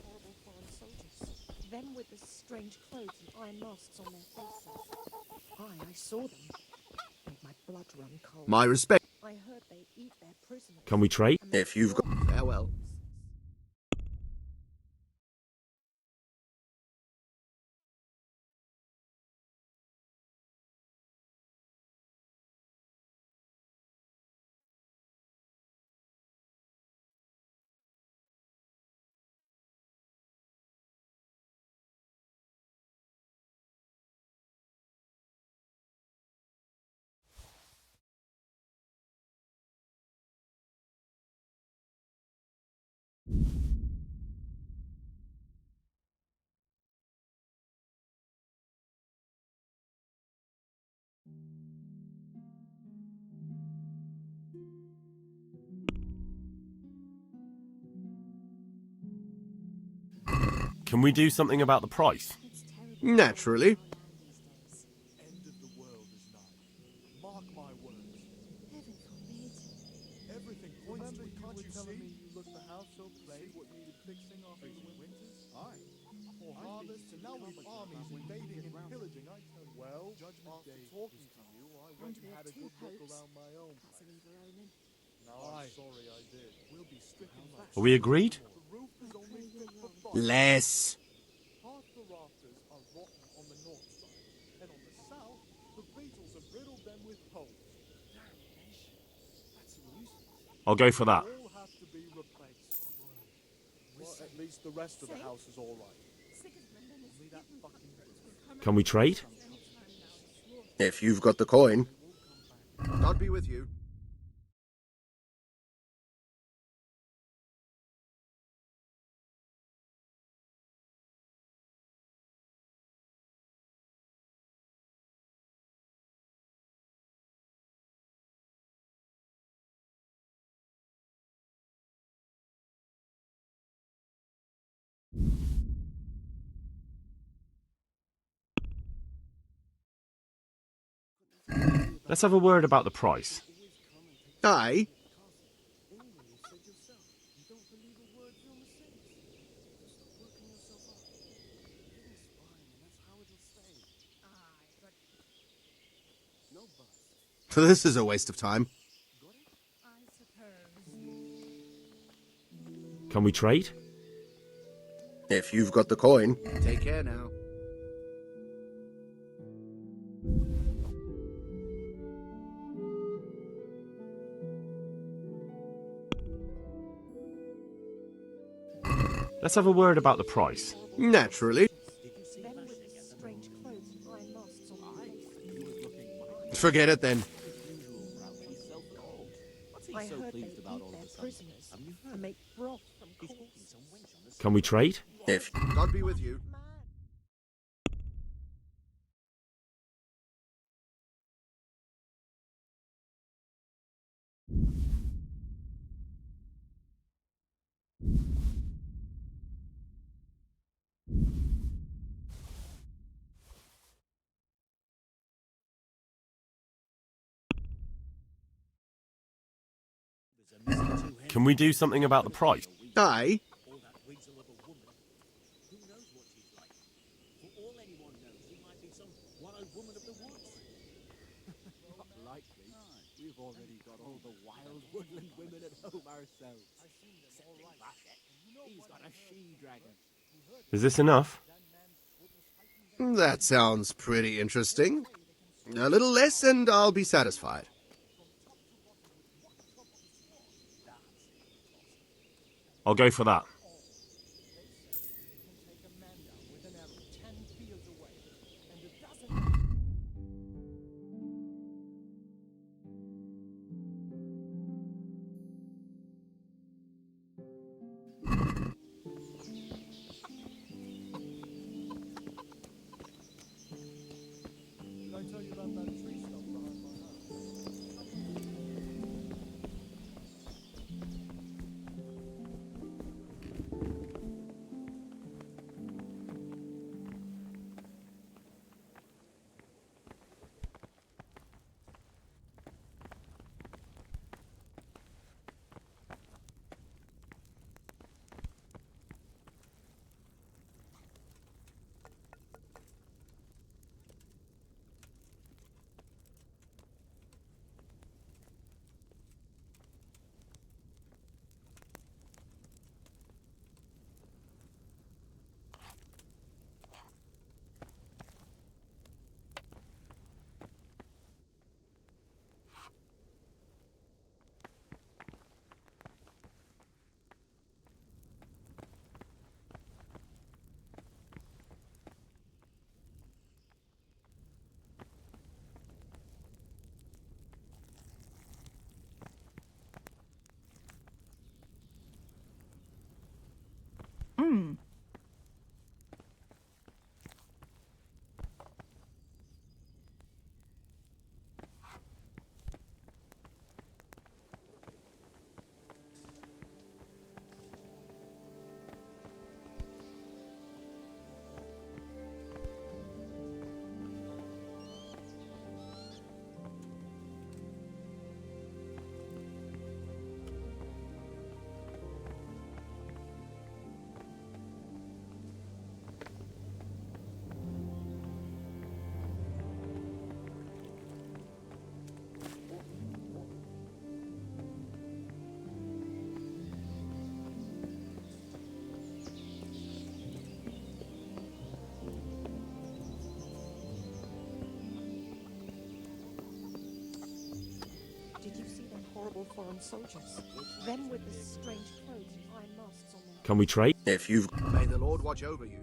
Horrible foreign soldiers. Them with the strange clothes and iron masks on their faces. I saw them. Made my blood run cold. My respect. I heard they eat their prisoners. Can we trade? If you've got farewell. Can we do something about the price? Naturally. End of the world is nigh. Mark my words. Heaven forbid. Everything points to it. Can't you see? You looked the house so plain. What needed fixing after the winters? Aye. For harvest, and now we've armies invading and pillaging. I tell you. Well, Judgment Day talking to you, I went and had a good look around my own place. Now I'm sorry I did. We'll be stricken back. Are we agreed? The roof is only fit for fun. Less. Half the rafters are rotten on the north side, and on the south, the beetles have riddled them with holes. Damnation. That's a nuisance. I'll go for that. All have to be replaced. Well, at least the rest of the house is all right. Only that fucking Can we trade? If you've got the coin. God be with you. Let's have a word about the price. Aye. This is a waste of time. Can we trade? If you've got the coin. Take care now. Let's have a word about the price. Naturally. Them with the strange clothes and iron masks on their faces. Forget it then. I heard they eat their prisoners and make broth from corpses. Can we trade? If God be with you. Can we do something about the price? Aye. Not likely. We've already got all the wild woodland women at home ourselves. Excepting Bucket. He's got a she-dragon. Is this enough? That sounds pretty interesting. A little less and I'll be satisfied. I'll go for that. Did I tell you about that tree stump behind my house? Did you see them horrible foreign soldiers? Them with the strange clothes and iron masks on their... Can we trade? If you've... May the Lord watch over you.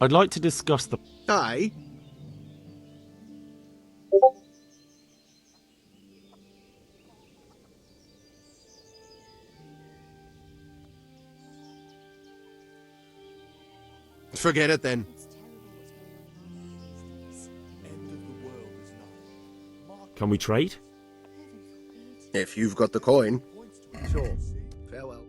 I'd like to discuss the... Aye. Forget it then. Can we trade? If you've got the coin. Sure. Farewell.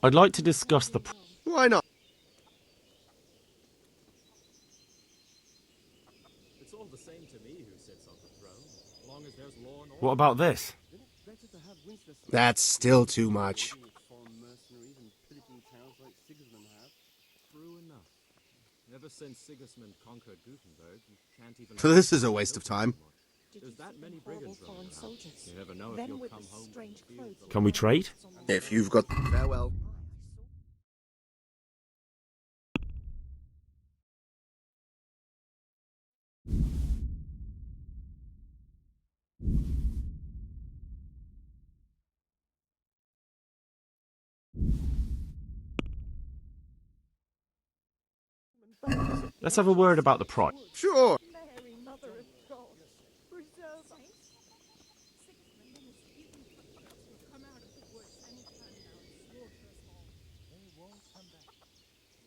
I'd like to discuss the... Why not? It's all the same to me who sits on the throne, as long as there's law and order. What about this? That's still too much. True enough. Ever since Sigismund conquered Gutenberg, you can't even... This is a waste of time. There's that many brigands foreign soldiers. You never know if you'll with come the home strange clothes. Can we trade? If you've got farewell. Let's have a word about the price. Sure. Mary, Mother of God, preserve us. Come out of the woods any time now and slaughter us all. They won't come back.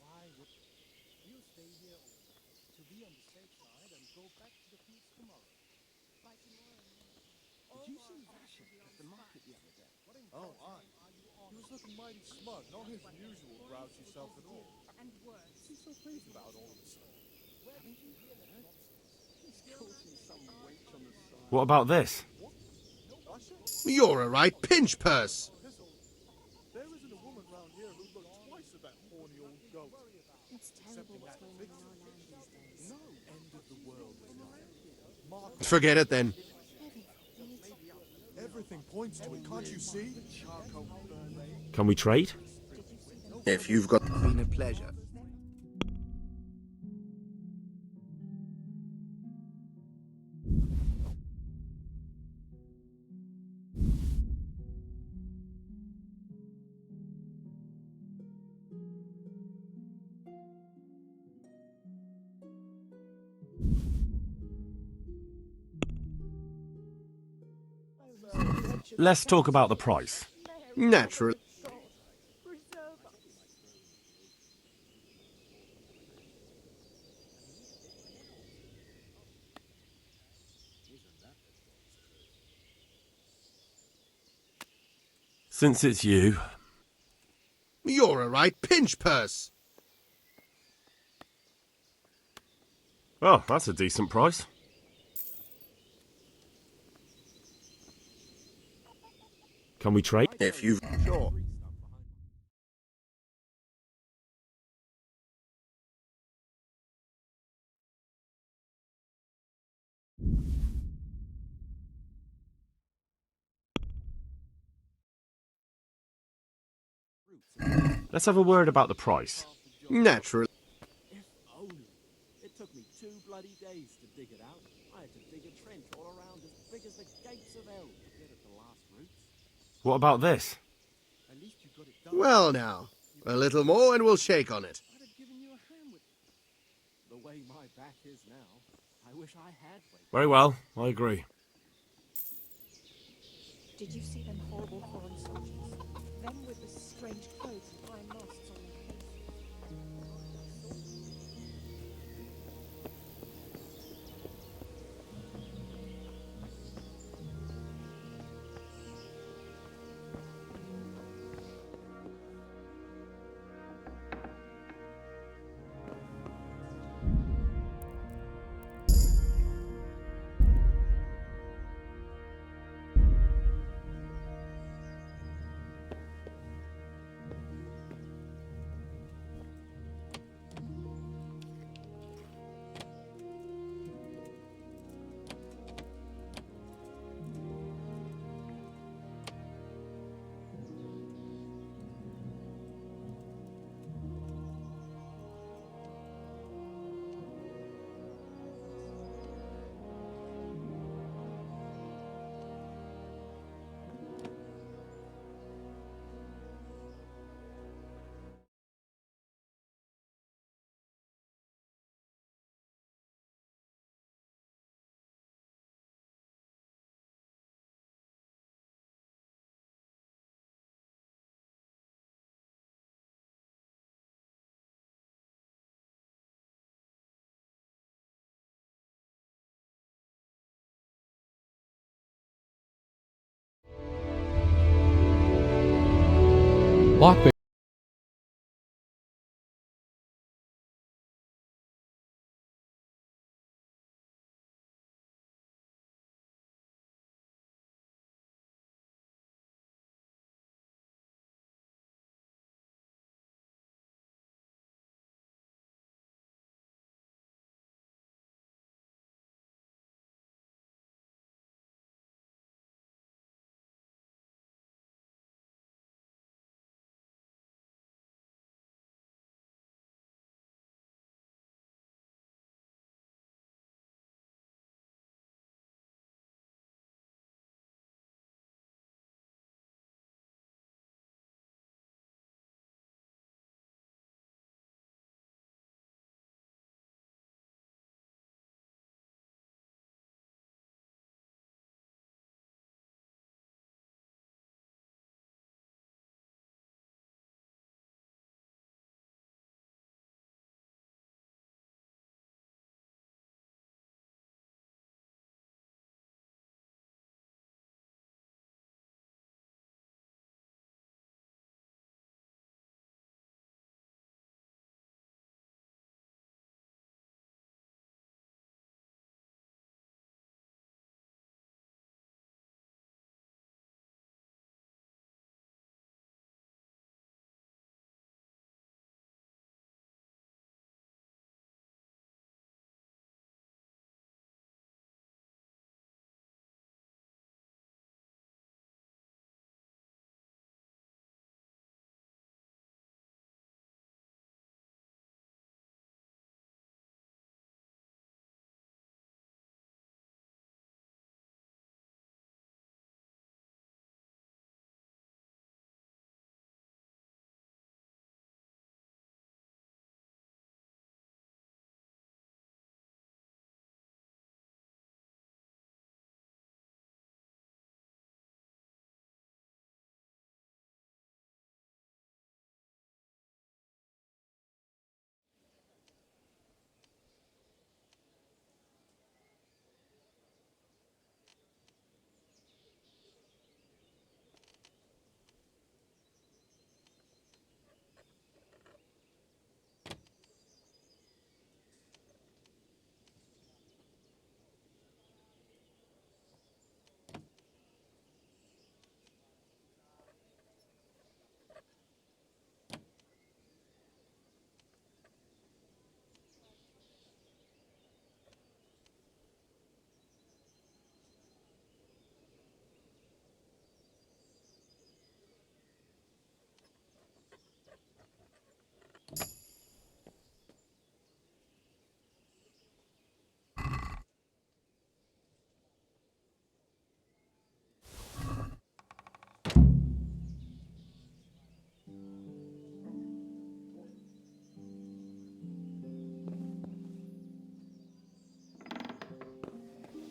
Why would... We'll stay here to be on the safe side and go back to the fields tomorrow. By tomorrow morning, Did you see Vasher at the market the other day? Oh, he was looking mighty smug, not his usual grouchy self at all. and worse. What's he so pleased about all of a sudden? Haven't you heard? He's courting some wench on the side. What about this? You're a right pinch purse. There isn't a woman round here who'd look twice at that horny old goat. It's terrible what's going on in our land these days. No end of the world is nigh. Forget it then. Everything points to it, can't you see? Can we trade? If you've got been a pleasure. Let's talk about the price. Naturally. Since it's you. You're a right pinch purse. Well, that's a decent price. Can we trade? If you've... Sure. Let's have a word about the price. Naturally. If only. It took me 2 bloody days to dig it out. I had to dig a trench all around as big as the gates of hell to get at the last roots. What about this? At least you got it done. Well now, a little more and we'll shake on it. I'd have given you a hand with it. The way my back is now, I wish I had waited. Very well, I agree. Did you see them horrible foreign soldiers? Them with the strange clothes and iron masks on their faces. Lockpick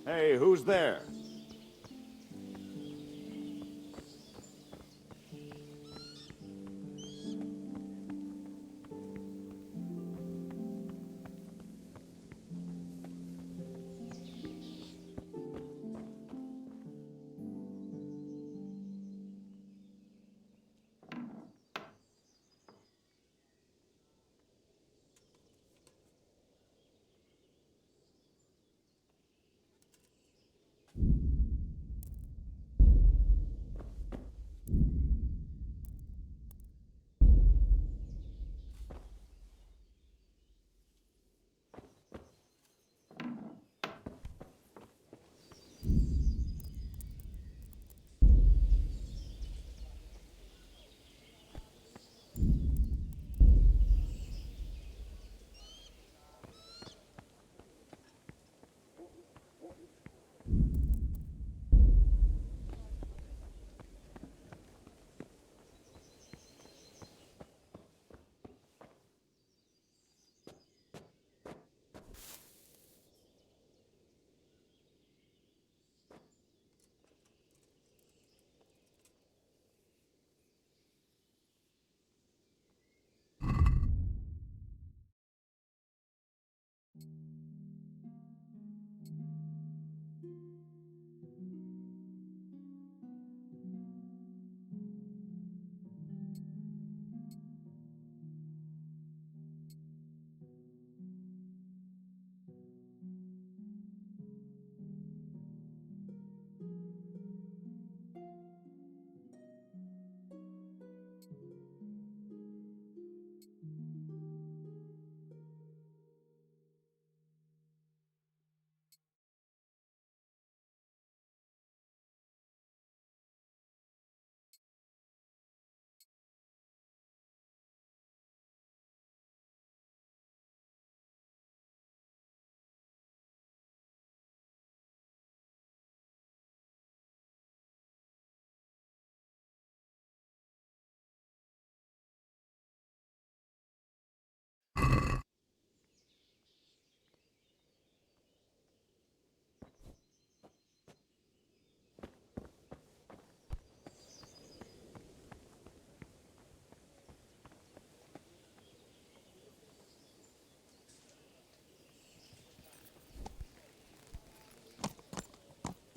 Hey, who's there?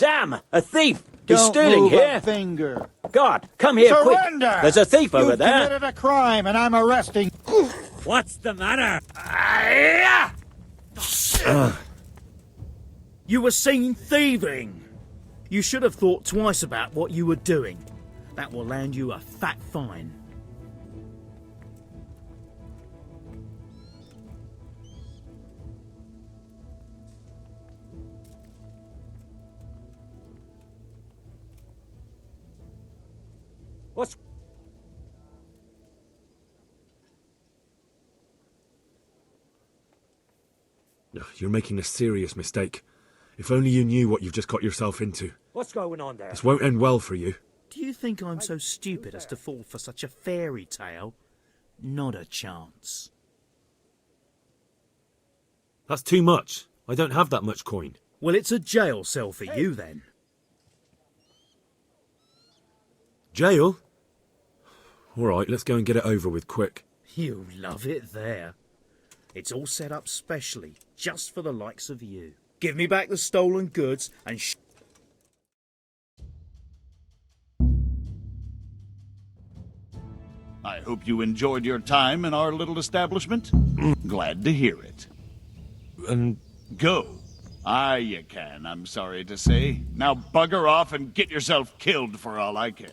Damn! A thief! He's Don't stealing move here! a finger. God, come here Surrender! quick! There's a thief over You've there! committed a crime, and I'm arresting. What's the matter? You were seen thieving. You should have thought twice about what you were doing. That will land you a fat fine. What's... You're making a serious mistake. If only you knew what you've just got yourself into. What's going on there? This won't end well for you. Do you think I'm so stupid as to fall for such a fairy tale? Not a chance. That's too much. I don't have that much coin. Well, it's a jail cell for you then. Jail? All right, let's go and get it over with quick. You love it there. It's all set up specially, just for the likes of you. Give me back the stolen goods and I hope you enjoyed your time in our little establishment. Glad to hear it. Go. Ah, you can, I'm sorry to say. Now bugger off and get yourself killed for all I care.